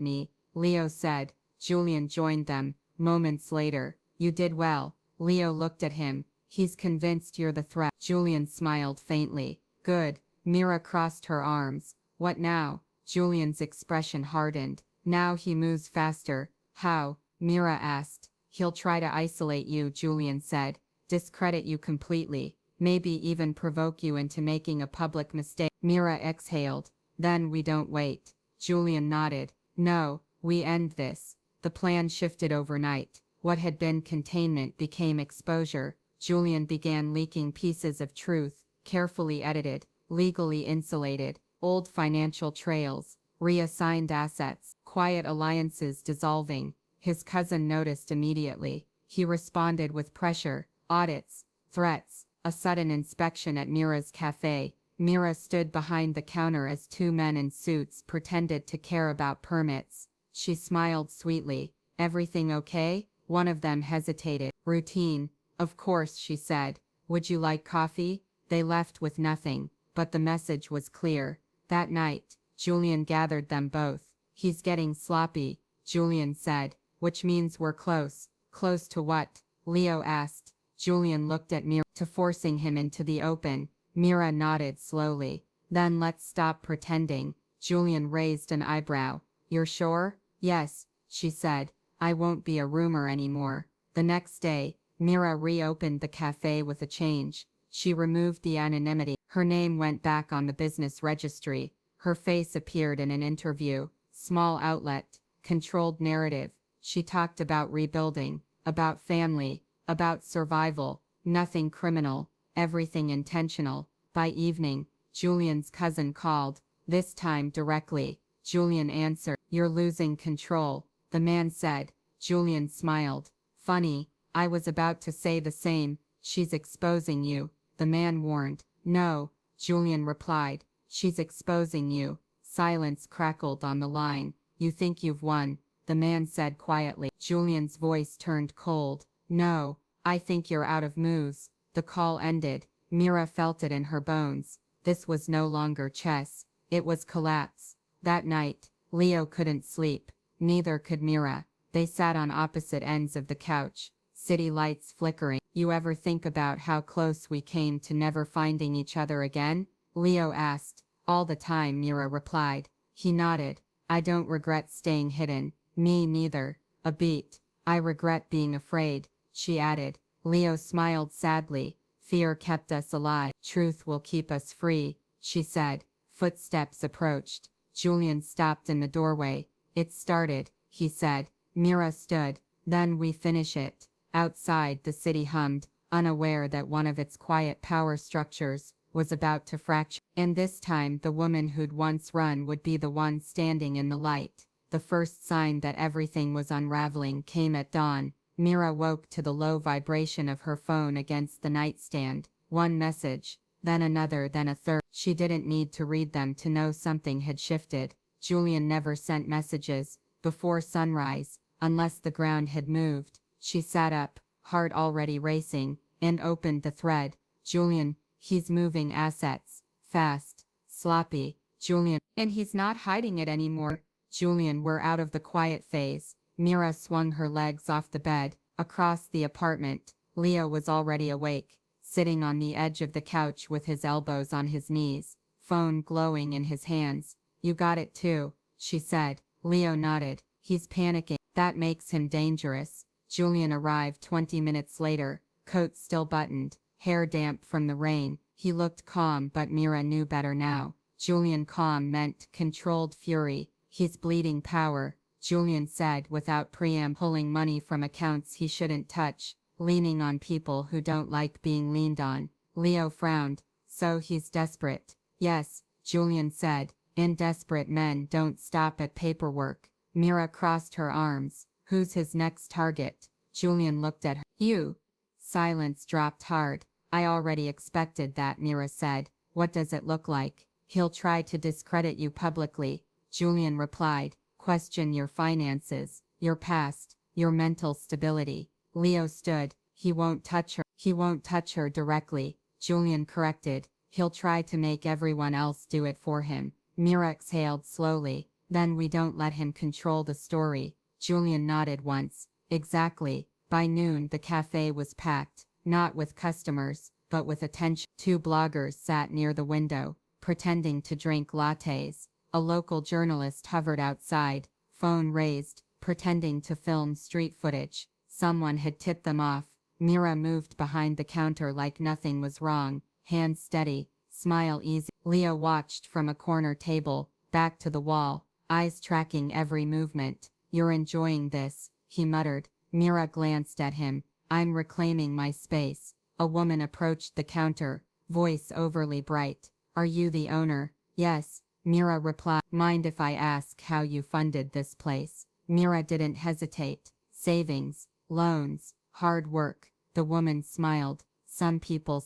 me, Leo said. Julian joined them. Moments later. You did well. Leo looked at him. He's convinced you're the threat. Julian smiled faintly. Good. Mira crossed her arms. What now? Julian's expression hardened. Now he moves faster. How? Mira asked. He'll try to isolate you, Julian said. Discredit you completely. Maybe even provoke you into making a public mistake. Mira exhaled. Then we don't wait. Julian nodded. No, we end this. The plan shifted overnight. What had been containment became exposure. Julian began leaking pieces of truth, carefully edited, legally insulated, old financial trails, reassigned assets, quiet alliances dissolving. His cousin noticed immediately. He responded with pressure, audits, threats, a sudden inspection at Mira's café. Mira stood behind the counter as two men in suits pretended to care about permits. She smiled sweetly. Everything okay? One of them hesitated. Routine. Of course, she said. Would you like coffee? They left with nothing, but the message was clear. That night, Julian gathered them both. He's getting sloppy, Julian said, which means we're close. Close to what? Leo asked. Julian looked at Mira. To forcing him into the open. Mira nodded slowly. Then let's stop pretending. Julian raised an eyebrow. You're sure? Yes, she said. I won't be a rumor anymore. The next day, Mira reopened the cafe with a change. She removed the anonymity. Her name went back on the business registry. Her face appeared in an interview. Small outlet. Controlled narrative. She talked about rebuilding, about family, about survival. Nothing criminal. Everything intentional. By evening, Julian's cousin called. This time directly. Julian answered. You're losing control. The man said. Julian smiled. Funny, I was about to say the same. She's exposing you, the man warned. No, Julian replied. She's exposing you. Silence crackled on the line. You think you've won, the man said quietly. Julian's voice turned cold. No, I think you're out of moves. The call ended. Mira felt it in her bones. This was no longer chess. It was collapse. That night, Leo couldn't sleep. Neither could Mira. They sat on opposite ends of the couch, city lights flickering. You ever think about how close we came to never finding each other again? Leo asked. All the time, Mira replied. He nodded. I don't regret staying hidden. Me neither. A beat. I regret being afraid, she added. Leo smiled sadly. Fear kept us alive. Truth will keep us free, she said. Footsteps approached. Julian stopped in the doorway. It started, he said. Mira stood. Then we finish it. Outside, the city hummed, unaware that one of its quiet power structures was about to fracture. And this time the woman who'd once run would be the one standing in the light. The first sign that everything was unraveling came at dawn. Mira woke to the low vibration of her phone against the nightstand. One message, then another, then a third. She didn't need to read them to know something had shifted. Julian never sent messages before sunrise, unless the ground had moved. She sat up, heart already racing, and opened the thread. Julian, he's moving assets. Fast. Sloppy. Julian. And he's not hiding it anymore. Julian, we're out of the quiet phase. Mira swung her legs off the bed. Across the apartment, Leo was already awake, sitting on the edge of the couch with his elbows on his knees, phone glowing in his hands. You got it too, she said. Leo nodded. He's panicking. That makes him dangerous. Julian arrived 20 minutes later, coat still buttoned, hair damp from the rain. He looked calm, but Mira knew better now. Julian calm meant controlled fury. He's bleeding power, Julian said without pulling money from accounts he shouldn't touch, leaning on people who don't like being leaned on. Leo frowned. So he's desperate. Yes, Julian said, and desperate men don't stop at paperwork. Mira crossed her arms. Who's his next target? Julian looked at her. You. Silence dropped hard. I already expected that, Mira said. What does it look like? He'll try to discredit you publicly, Julian replied. Question your finances, your past, your mental stability. Leo stood. He won't touch her. He won't touch her directly, Julian corrected. He'll try to make everyone else do it for him. Mira exhaled slowly. Then we don't let him control the story. Julian nodded once. Exactly. By noon the cafe was packed, not with customers, but with attention. 2 bloggers sat near the window, pretending to drink lattes. A local journalist hovered outside, phone raised, pretending to film street footage. Someone had tipped them off. Mira moved behind the counter like nothing was wrong, hands steady, smile easy. Leo watched from a corner table, back to the wall, eyes tracking every movement. You're enjoying this, he muttered. Mira glanced at him. I'm reclaiming my space. A woman approached the counter, voice overly bright. Are you the owner? Yes, Mira replied. Mind if I ask how you funded this place? Mira didn't hesitate. Savings, loans, hard work. The woman smiled. Some people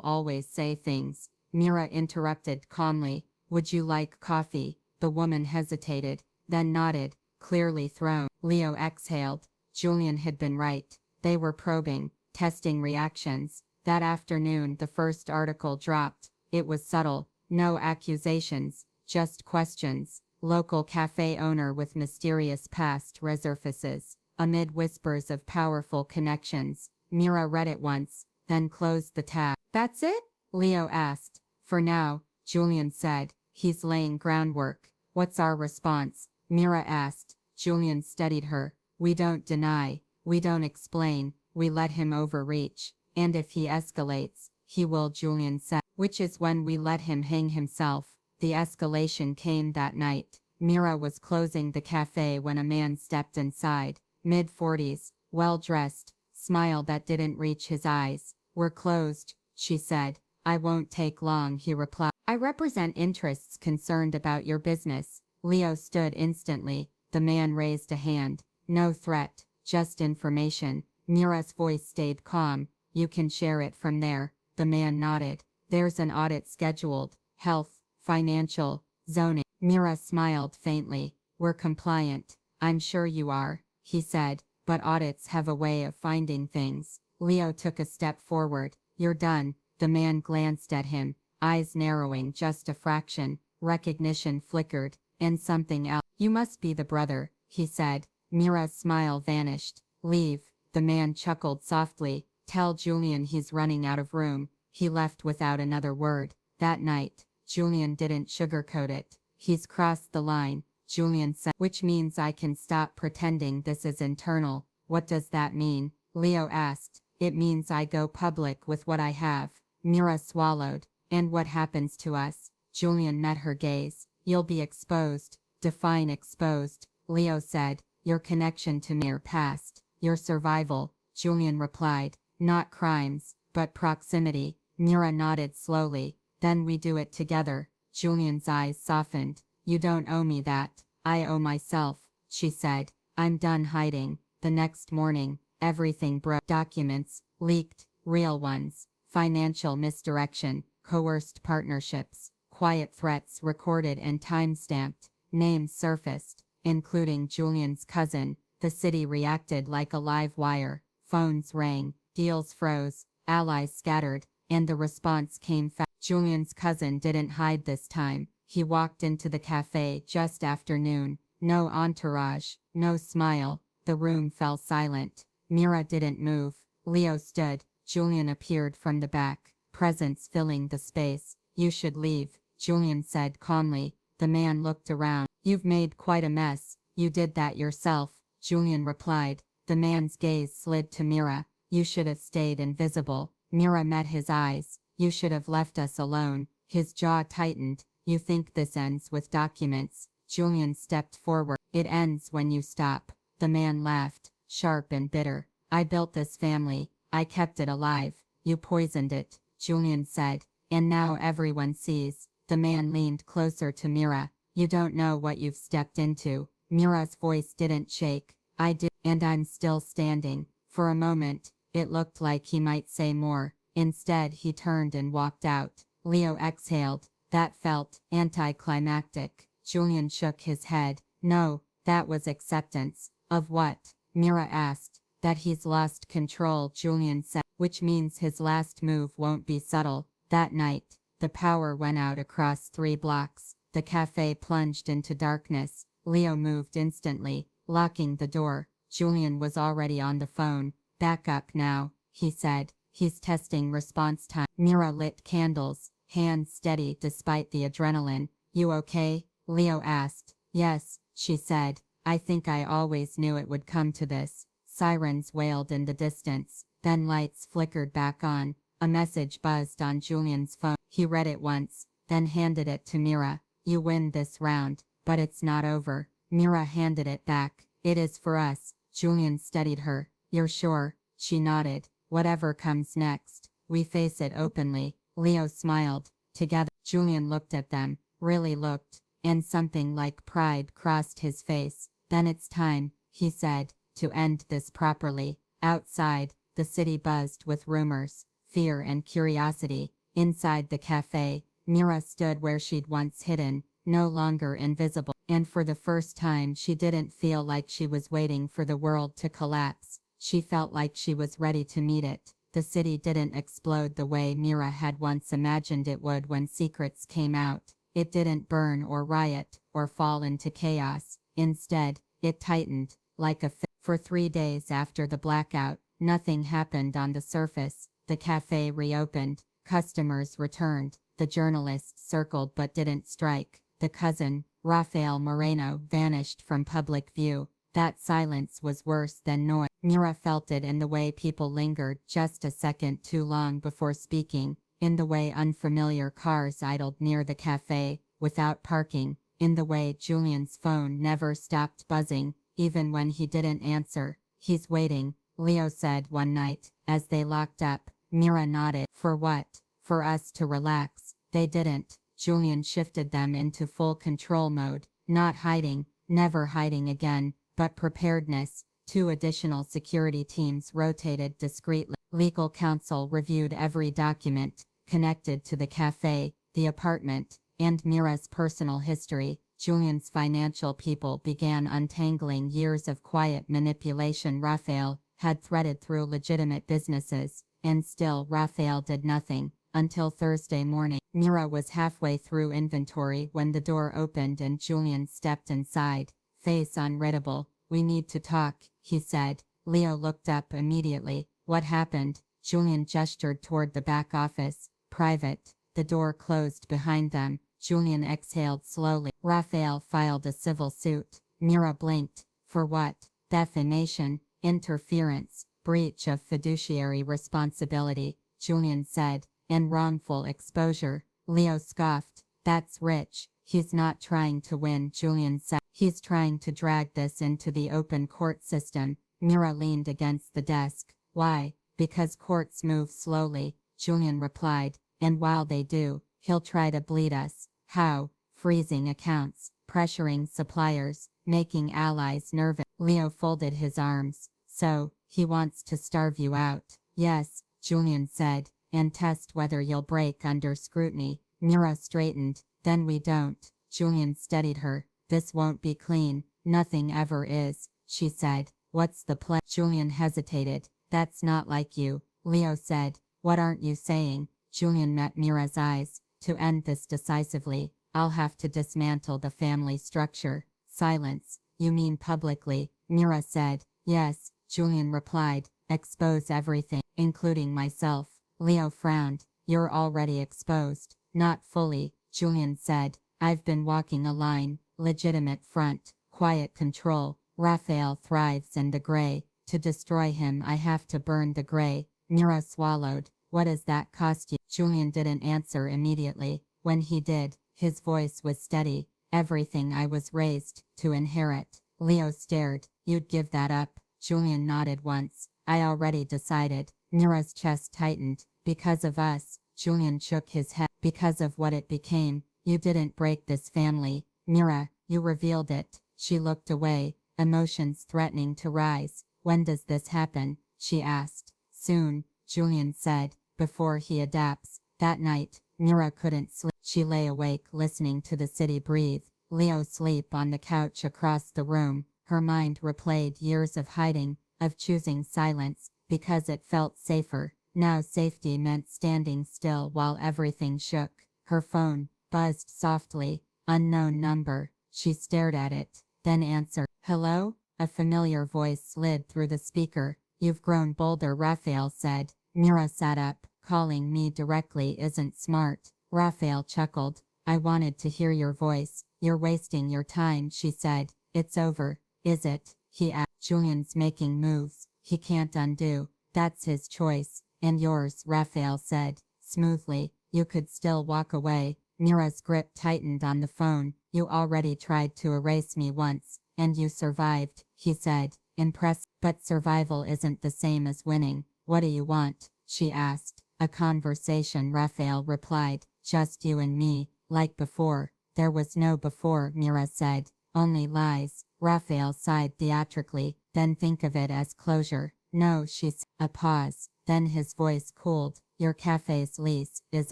always say things. Mira interrupted calmly. Would you like coffee? The woman hesitated, then nodded, clearly thrown. Leo exhaled. Julian had been right. They were probing, testing reactions. That afternoon the first article dropped. It was subtle. No accusations, just questions. Local cafe owner with mysterious past resurfaces. Amid whispers of powerful connections. Mira read it once, then closed the tab. That's it? Leo asked. For now, Julian said. He's laying groundwork. What's our response? Mira asked. Julian steadied her. We don't deny. We don't explain. We let him overreach. And if he escalates, he will, Julian said. Which is when we let him hang himself. The escalation came that night. Mira was closing the cafe when a man stepped inside. Mid-40s, well-dressed, smile that didn't reach his eyes. We're closed, she said. I won't take long, he replied. I represent interests concerned about your business. Leo stood instantly. The man raised a hand. No threat, just information. Mira's voice stayed calm. You can share it from there. The man nodded. There's an audit scheduled. Health, financial, zoning. Mira smiled faintly. We're compliant. I'm sure you are, he said, but audits have a way of finding things. Leo took a step forward. You're done. The man glanced at him, eyes narrowing just a fraction. Recognition flickered, and something else. You must be the brother, he said. Mira's smile vanished. Leave. The man chuckled softly. Tell Julian he's running out of room. He left without another word. That night, Julian didn't sugarcoat it. He's crossed the line, Julian said. Which means I can stop pretending this is internal. What does that mean? Leo asked. It means I go public with what I have. Mira swallowed. And what happens to us? Julian met her gaze. You'll be exposed. Define exposed, Leo said. Your connection to Mir past. Your survival, Julian replied. Not crimes, but proximity. Mira nodded slowly. Then we do it together. Julian's eyes softened. You don't owe me that. I owe myself, she said. I'm done hiding. The next morning, everything broke. Documents, leaked, real ones, financial misdirection, coerced partnerships, quiet threats recorded and time-stamped, names surfaced, including Julian's cousin. The city reacted like a live wire. Phones rang, deals froze, allies scattered, and the response came fast. Julian's cousin didn't hide this time. He walked into the cafe just after noon. No entourage, no smile. The room fell silent. Mira didn't move. Leo stood. Julian appeared from the back, presence filling the space. You should leave, Julian said calmly. The man looked around. You've made quite a mess. You did that yourself, Julian replied. The man's gaze slid to Mira. You should have stayed invisible. Mira met his eyes. You should have left us alone. His jaw tightened. You think this ends with documents? Julian stepped forward. It ends when you stop. The man laughed, sharp and bitter. I built this family. I kept it alive. You poisoned it, Julian said. And now everyone sees. The man leaned closer to Mira. You don't know what you've stepped into. Mira's voice didn't shake. I did, and I'm still standing. For a moment, it looked like he might say more. Instead, he turned and walked out. Leo exhaled. That felt anticlimactic. Julian shook his head. No, that was acceptance. Of what? Mira asked. That he's lost control, Julian said. Which means his last move won't be subtle. That night, the power went out across 3 blocks. The cafe plunged into darkness. Leo moved instantly, locking the door. Julian was already on the phone. Back up now, he said. He's testing response time. Mira lit candles, hands steady despite the adrenaline. You okay? Leo asked. Yes, she said. I think I always knew it would come to this. Sirens wailed in the distance. Then lights flickered back on. A message buzzed on Julian's phone. He read it once, then handed it to Mira. You win this round, but it's not over. Mira handed it back. It is for us. Julian steadied her. You're sure? She nodded. Whatever comes next, we face it openly. Leo smiled. Together, Julian looked at them, really looked, and something like pride crossed his face. Then it's time, he said, to end this properly. Outside, the city buzzed with rumors, fear and curiosity. Inside the cafe, Mira stood where she'd once hidden, no longer invisible, and for the first time she didn't feel like she was waiting for the world to collapse. She felt like she was ready to meet it. The city didn't explode the way Mira had once imagined it would when secrets came out. It didn't burn or riot or fall into chaos. Instead, it tightened, like a For 3 days after the blackout, nothing happened on the surface. The cafe reopened. Customers returned. The journalists circled but didn't strike. The cousin, Rafael Moreno, vanished from public view. That silence was worse than noise. Mira felt it in the way people lingered just a second too long before speaking, in the way unfamiliar cars idled near the cafe, without parking, in the way Julian's phone never stopped buzzing, even when he didn't answer. He's waiting, Leo said one night, as they locked up. Mira nodded. For what? For us to relax. They didn't. Julian shifted them into full control mode, not hiding, never hiding again, but preparedness. 2 additional security teams rotated discreetly. Legal counsel reviewed every document connected to the cafe, the apartment, and Mira's personal history. Julian's financial people began untangling years of quiet manipulation Rafael had threaded through legitimate businesses, and still Rafael did nothing. Until Thursday morning. Mira was halfway through inventory when the door opened and Julian stepped inside, face unreadable. We need to talk, he said. Leo looked up immediately. What happened? Julian gestured toward the back office. Private. The door closed behind them. Julian exhaled slowly. Rafael filed a civil suit. Mira blinked. For what? Defamation, interference, breach of fiduciary responsibility, Julian said, and wrongful exposure. Leo scoffed. That's rich. He's not trying to win, Julian said. He's trying to drag this into the open court system. Mira leaned against the desk. Why? Because courts move slowly, Julian replied, and while they do, he'll try to bleed us. How? Freezing accounts, pressuring suppliers, making allies nervous. Leo folded his arms. So, he wants to starve you out. Yes, Julian said, and test whether you'll break under scrutiny. Mira straightened. Then we don't. Julian steadied her. This won't be clean. Nothing ever is, she said. What's the plan? Julian hesitated. That's not like you, Leo said. What aren't you saying? Julian met Mira's eyes. To end this decisively, I'll have to dismantle the family structure. Silence. You mean publicly? Mira said. Yes, Julian replied. Expose everything, including myself. Leo frowned. You're already exposed. Not fully, Julian said. I've been walking a line. Legitimate front. Quiet control. Raphael thrives in the gray. To destroy him I have to burn the gray. Mira swallowed. What does that cost you? Julian didn't answer immediately. When he did, his voice was steady. Everything I was raised to inherit. Leo stared. You'd give that up? Julian nodded once. I already decided. Mira's chest tightened. Because of us. Julian shook his head. Because of what it became. You didn't break this family. Mira, you revealed it. She looked away, emotions threatening to rise. When does this happen? She asked. Soon, Julian said, before he adapts. That night, Mira couldn't sleep. She lay awake listening to the city breathe. Leo sleep on the couch across the room. Her mind replayed years of hiding, of choosing silence, because it felt safer. Now safety meant standing still while everything shook. Her phone buzzed softly. Unknown number. She stared at it, then answered. Hello? A familiar voice slid through the speaker. You've grown bolder, Raphael said. Mira sat up. Calling me directly isn't smart. Raphael chuckled. I wanted to hear your voice. You're wasting your time, she said. It's over, is it? He asked. Julian's making moves. He can't undo. That's his choice. And yours, Raphael said, smoothly. You could still walk away. Mira's grip tightened on the phone. You already tried to erase me once, and you survived, he said. Impressive. But survival isn't the same as winning. What do you want? She asked. A conversation, Raphael replied. Just you and me, like before. There was no before, Mira said. Only lies. Raphael sighed theatrically. Then think of it as closure. No, she said. A pause. Then his voice cooled. Your cafe's lease is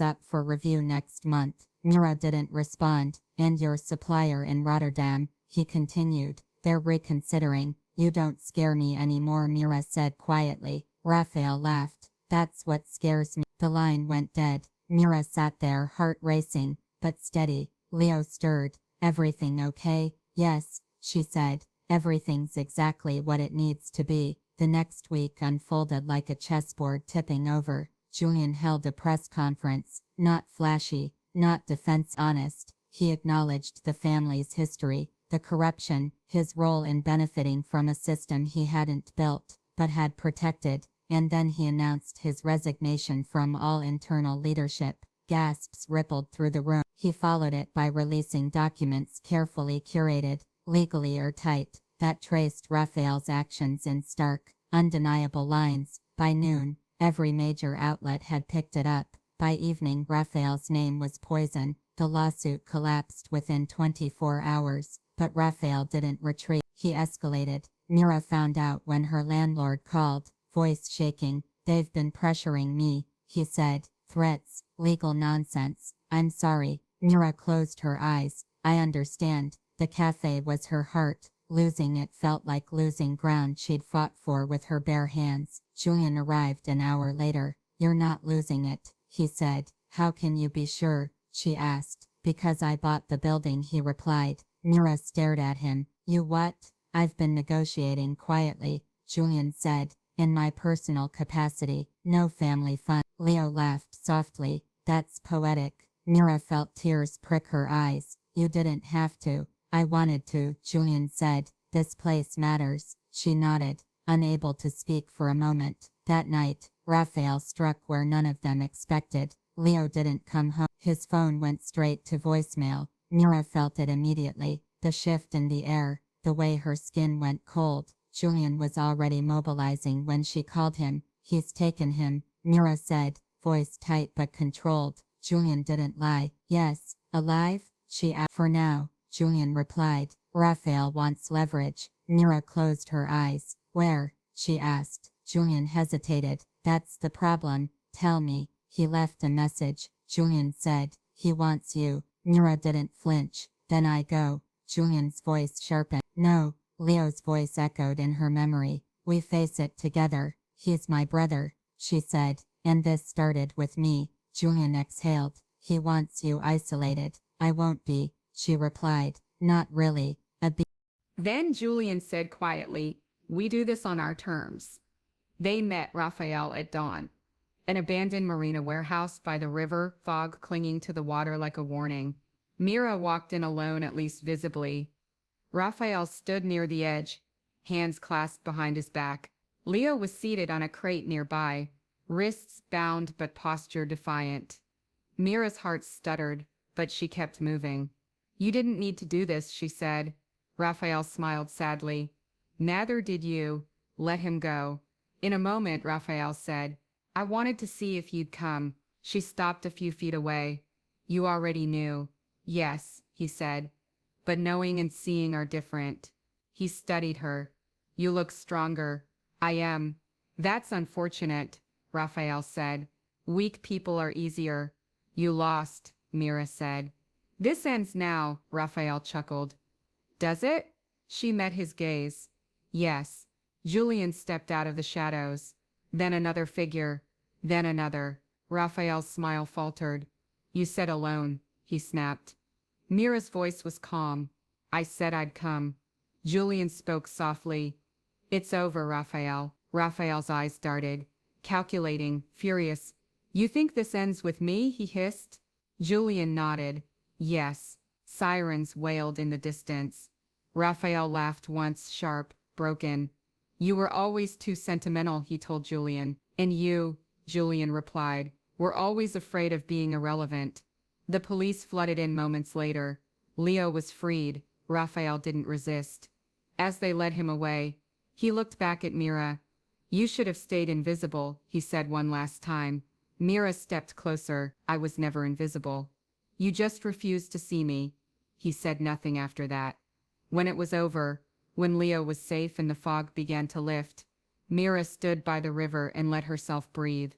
up for review next month. Mira didn't respond. And your supplier in Rotterdam, he continued. They're reconsidering. You don't scare me anymore, Mira said quietly. Raphael laughed. That's what scares me. The line went dead. Mira sat there, heart racing, but steady. Leo stirred. Everything okay? Yes, she said. Everything's exactly what it needs to be. The next week unfolded like a chessboard tipping over. Julian held a press conference. Not flashy, not defense honest. He acknowledged the family's history, the corruption, his role in benefiting from a system he hadn't built, but had protected, and then he announced his resignation from all internal leadership. Gasps rippled through the room. He followed it by releasing documents carefully curated, legally airtight, that traced Raphael's actions in stark, undeniable lines. By noon, every major outlet had picked it up. By evening, Raphael's name was poison. The lawsuit collapsed within 24 hours, but Raphael didn't retreat. He escalated. Mira found out when her landlord called, voice shaking. They've been pressuring me, he said. Threats, legal nonsense. I'm sorry. Mira closed her eyes. I understand. The cafe was her heart. Losing it felt like losing ground she'd fought for with her bare hands. Julian arrived an hour later. You're not losing it, he said. How can you be sure? She asked. Because I bought the building, he replied. Mira stared at him. You what? I've been negotiating quietly, Julian said. In my personal capacity. No family fun. Leo laughed softly. That's poetic. Mira felt tears prick her eyes. You didn't have to. I wanted to, Julian said. This place matters. She nodded, unable to speak for a moment. That night, Raphael struck where none of them expected. Leo didn't come home. His phone went straight to voicemail. Mira felt it immediately. The shift in the air, the way her skin went cold. Julian was already mobilizing when she called him. He's taken him, Mira said, voice tight but controlled. Julian didn't lie. Yes, alive? She asked. For now, Julian replied. Raphael wants leverage. Mira closed her eyes. Where? She asked. Julian hesitated. That's the problem. Tell me. He left a message. Julian said. He wants you. Mira didn't flinch. Then I go. Julian's voice sharpened. No. Leo's voice echoed in her memory. We face it together. He's my brother, she said. And this started with me. Julian exhaled. He wants you isolated. I won't be, she replied. Not really. Then Julian said quietly, we do this on our terms. They met Raphael at dawn. An abandoned marina warehouse by the river, fog clinging to the water like a warning. Mira walked in alone, at least visibly. Raphael stood near the edge, hands clasped behind his back. Leo was seated on a crate nearby, wrists bound but posture defiant. Mira's heart stuttered, but she kept moving. You didn't need to do this, she said. Raphael smiled sadly. Neither did you. Let him go. In a moment, Raphael said, I wanted to see if you'd come. She stopped a few feet away. You already knew. Yes, he said. But knowing and seeing are different. He studied her. You look stronger. I am. That's unfortunate, Raphael said. Weak people are easier. You lost, Mira said. This ends now, Raphael chuckled. Does it? She met his gaze. Yes. Julian stepped out of the shadows. Then another figure. Then another. Raphael's smile faltered. You said alone, he snapped. Mira's voice was calm. I said I'd come. Julian spoke softly. It's over, Raphael. Raphael's eyes darted. Calculating, furious. You think this ends with me? He hissed. Julian nodded. Yes. Sirens wailed in the distance. Raphael laughed once, sharp, broken. You were always too sentimental, he told Julian. And you, Julian replied, were always afraid of being irrelevant. The police flooded in moments later. Leo was freed. Raphael didn't resist. As they led him away, he looked back at Mira. You should have stayed invisible, he said one last time. Mira stepped closer. I was never invisible. You just refused to see me. He said nothing after that. When it was over, when Leo was safe and the fog began to lift, Mira stood by the river and let herself breathe.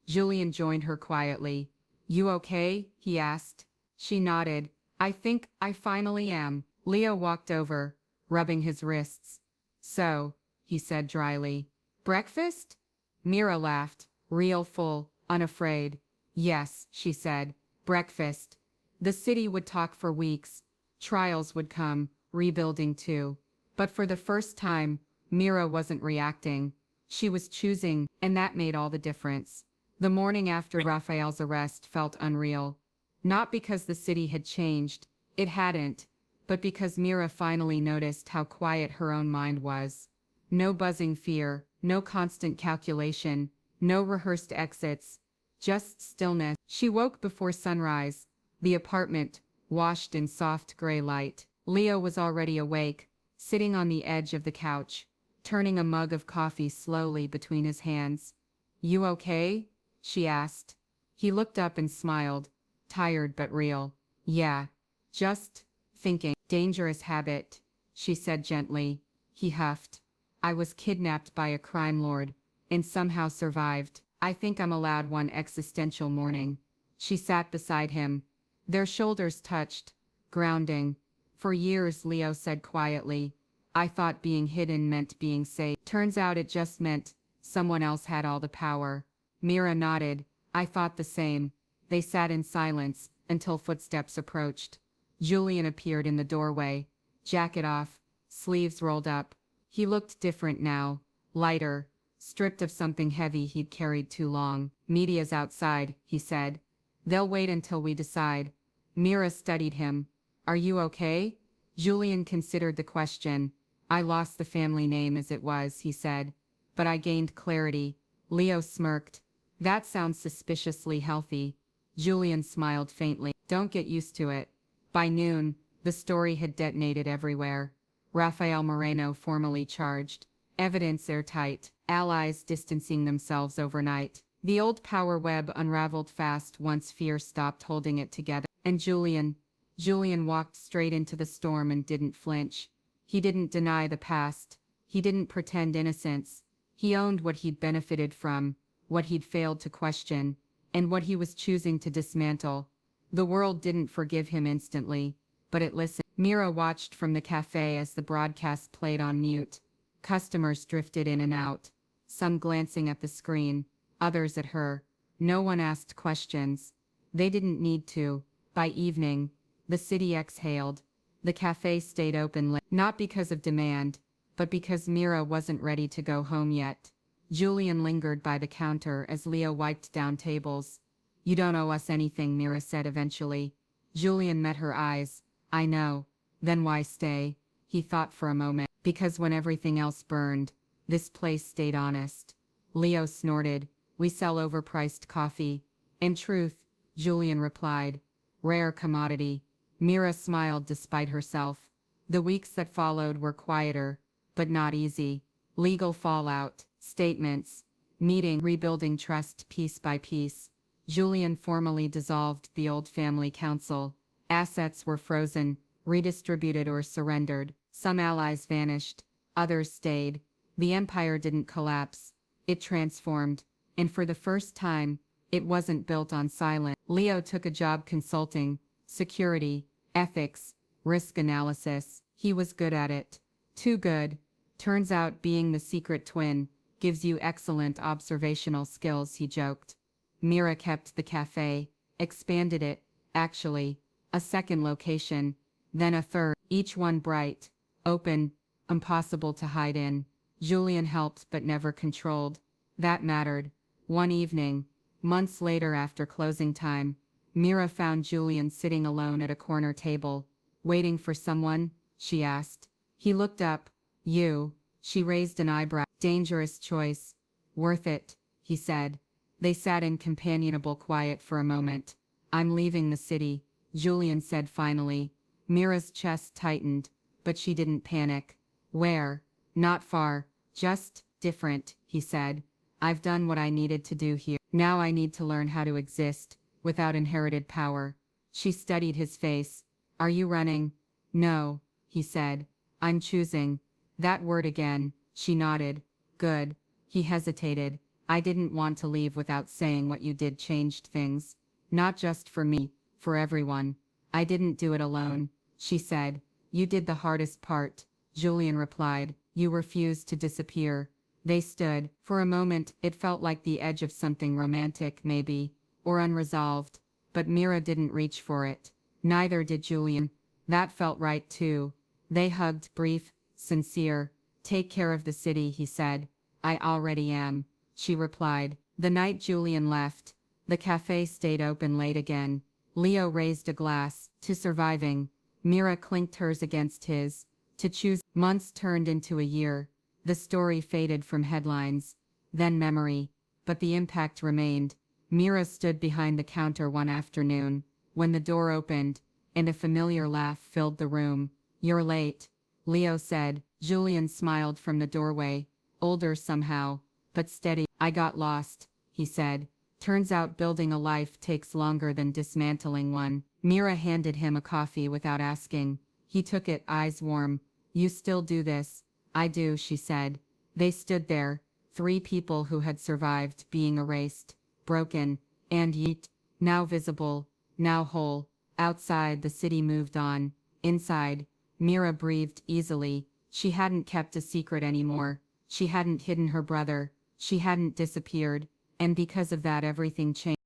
Julian joined her quietly. You okay? He asked. She nodded. I think I finally am. Leo walked over, rubbing his wrists. So, he said dryly. Breakfast? Mira laughed, real full, unafraid. Yes, she said. Breakfast. The city would talk for weeks. Trials would come, rebuilding too. But for the first time, Mira wasn't reacting. She was choosing, and that made all the difference. The morning after Raphael's arrest felt unreal. Not because the city had changed, it hadn't, but because Mira finally noticed how quiet her own mind was. No buzzing fear, no constant calculation, no rehearsed exits, just stillness. She woke before sunrise. The apartment, washed in soft gray light. Leo was already awake, sitting on the edge of the couch, turning a mug of coffee slowly between his hands. You okay? She asked. He looked up and smiled, tired but real. Yeah, just thinking. Dangerous habit, she said gently. He huffed. I was kidnapped by a crime lord, and somehow survived. I think I'm allowed one existential morning. She sat beside him. Their shoulders touched, grounding. For years, Leo said quietly, I thought being hidden meant being safe. Turns out it just meant someone else had all the power. Mira nodded. I thought the same. They sat in silence until footsteps approached. Julian appeared in the doorway, jacket off, sleeves rolled up. He looked different now, lighter, stripped of something heavy he'd carried too long. Media's outside, he said. They'll wait until we decide. Mira studied him. Are you okay? Julian considered the question. I lost the family name as it was, he said. But I gained clarity. Leo smirked. That sounds suspiciously healthy. Julian smiled faintly. Don't get used to it. By noon, the story had detonated everywhere. Rafael Moreno formally charged. Evidence airtight. Allies distancing themselves overnight. The old power web unraveled fast once fear stopped holding it together. And Julian, Julian walked straight into the storm and didn't flinch. He didn't deny the past. He didn't pretend innocence. He owned what he'd benefited from, what he'd failed to question, and what he was choosing to dismantle. The world didn't forgive him instantly, but it listened. Mira watched from the cafe as the broadcast played on mute. Customers drifted in and out, some glancing at the screen, others at her. No one asked questions. They didn't need to. By evening, the city exhaled. The cafe stayed open late, not because of demand, but because Mira wasn't ready to go home yet. Julian lingered by the counter as Leo wiped down tables. "You don't owe us anything," Mira said eventually. Julian met her eyes. "I know. Then why stay?" He thought for a moment. "Because when everything else burned, this place stayed honest." Leo snorted. "We sell overpriced coffee." "In truth," Julian replied. "Rare commodity." Mira smiled despite herself. The weeks that followed were quieter, but not easy. Legal fallout, statements, meeting, rebuilding trust piece by piece. Julian formally dissolved the old family council. Assets were frozen, redistributed or surrendered. Some allies vanished, others stayed. The empire didn't collapse. It transformed, and for the first time, it wasn't built on silence. Leo took a job consulting, security, ethics, risk analysis. He was good at it. Too good. Turns out being the secret twin gives you excellent observational skills, he joked. Mira kept the cafe, expanded it, actually, a second location, then a third, each one bright, open, impossible to hide in. Julian helped but never controlled. That mattered. One evening, months later after closing time, Mira found Julian sitting alone at a corner table. "Waiting for someone?" she asked. He looked up. "You?" She raised an eyebrow. "Dangerous choice." "Worth it," he said. They sat in companionable quiet for a moment. "I'm leaving the city," Julian said finally. Mira's chest tightened, but she didn't panic. "Where?" "Not far. Just different," he said. "I've done what I needed to do here. Now I need to learn how to exist without inherited power." She studied his face. "Are you running?" "No," he said. "I'm choosing." That word again. She nodded. "Good." He hesitated. "I didn't want to leave without saying what you did changed things. Not just for me, for everyone." "I didn't do it alone," she said. "You did the hardest part," Julian replied. "You refused to disappear." They stood. For a moment, it felt like the edge of something romantic, maybe, or unresolved. But Mira didn't reach for it. Neither did Julian. That felt right too. They hugged, brief, sincere. "Take care of the city," he said. "I already am," she replied. The night Julian left, the cafe stayed open late again. Leo raised a glass to surviving. Mira clinked hers against his. To choose. Months turned into a year. The story faded from headlines, then memory, but the impact remained. Mira stood behind the counter one afternoon, when the door opened, and a familiar laugh filled the room. "You're late," Leo said. Julian smiled from the doorway, older somehow, but steady. "I got lost," he said. "Turns out building a life takes longer than dismantling one." Mira handed him a coffee without asking. He took it, eyes warm. "You still do this?" "I do," she said. They stood there, three people who had survived being erased, broken, and yet, now visible, now whole. Outside, the city moved on. Inside, Mira breathed easily. She hadn't kept a secret anymore. She hadn't hidden her brother. She hadn't disappeared. And because of that, everything changed.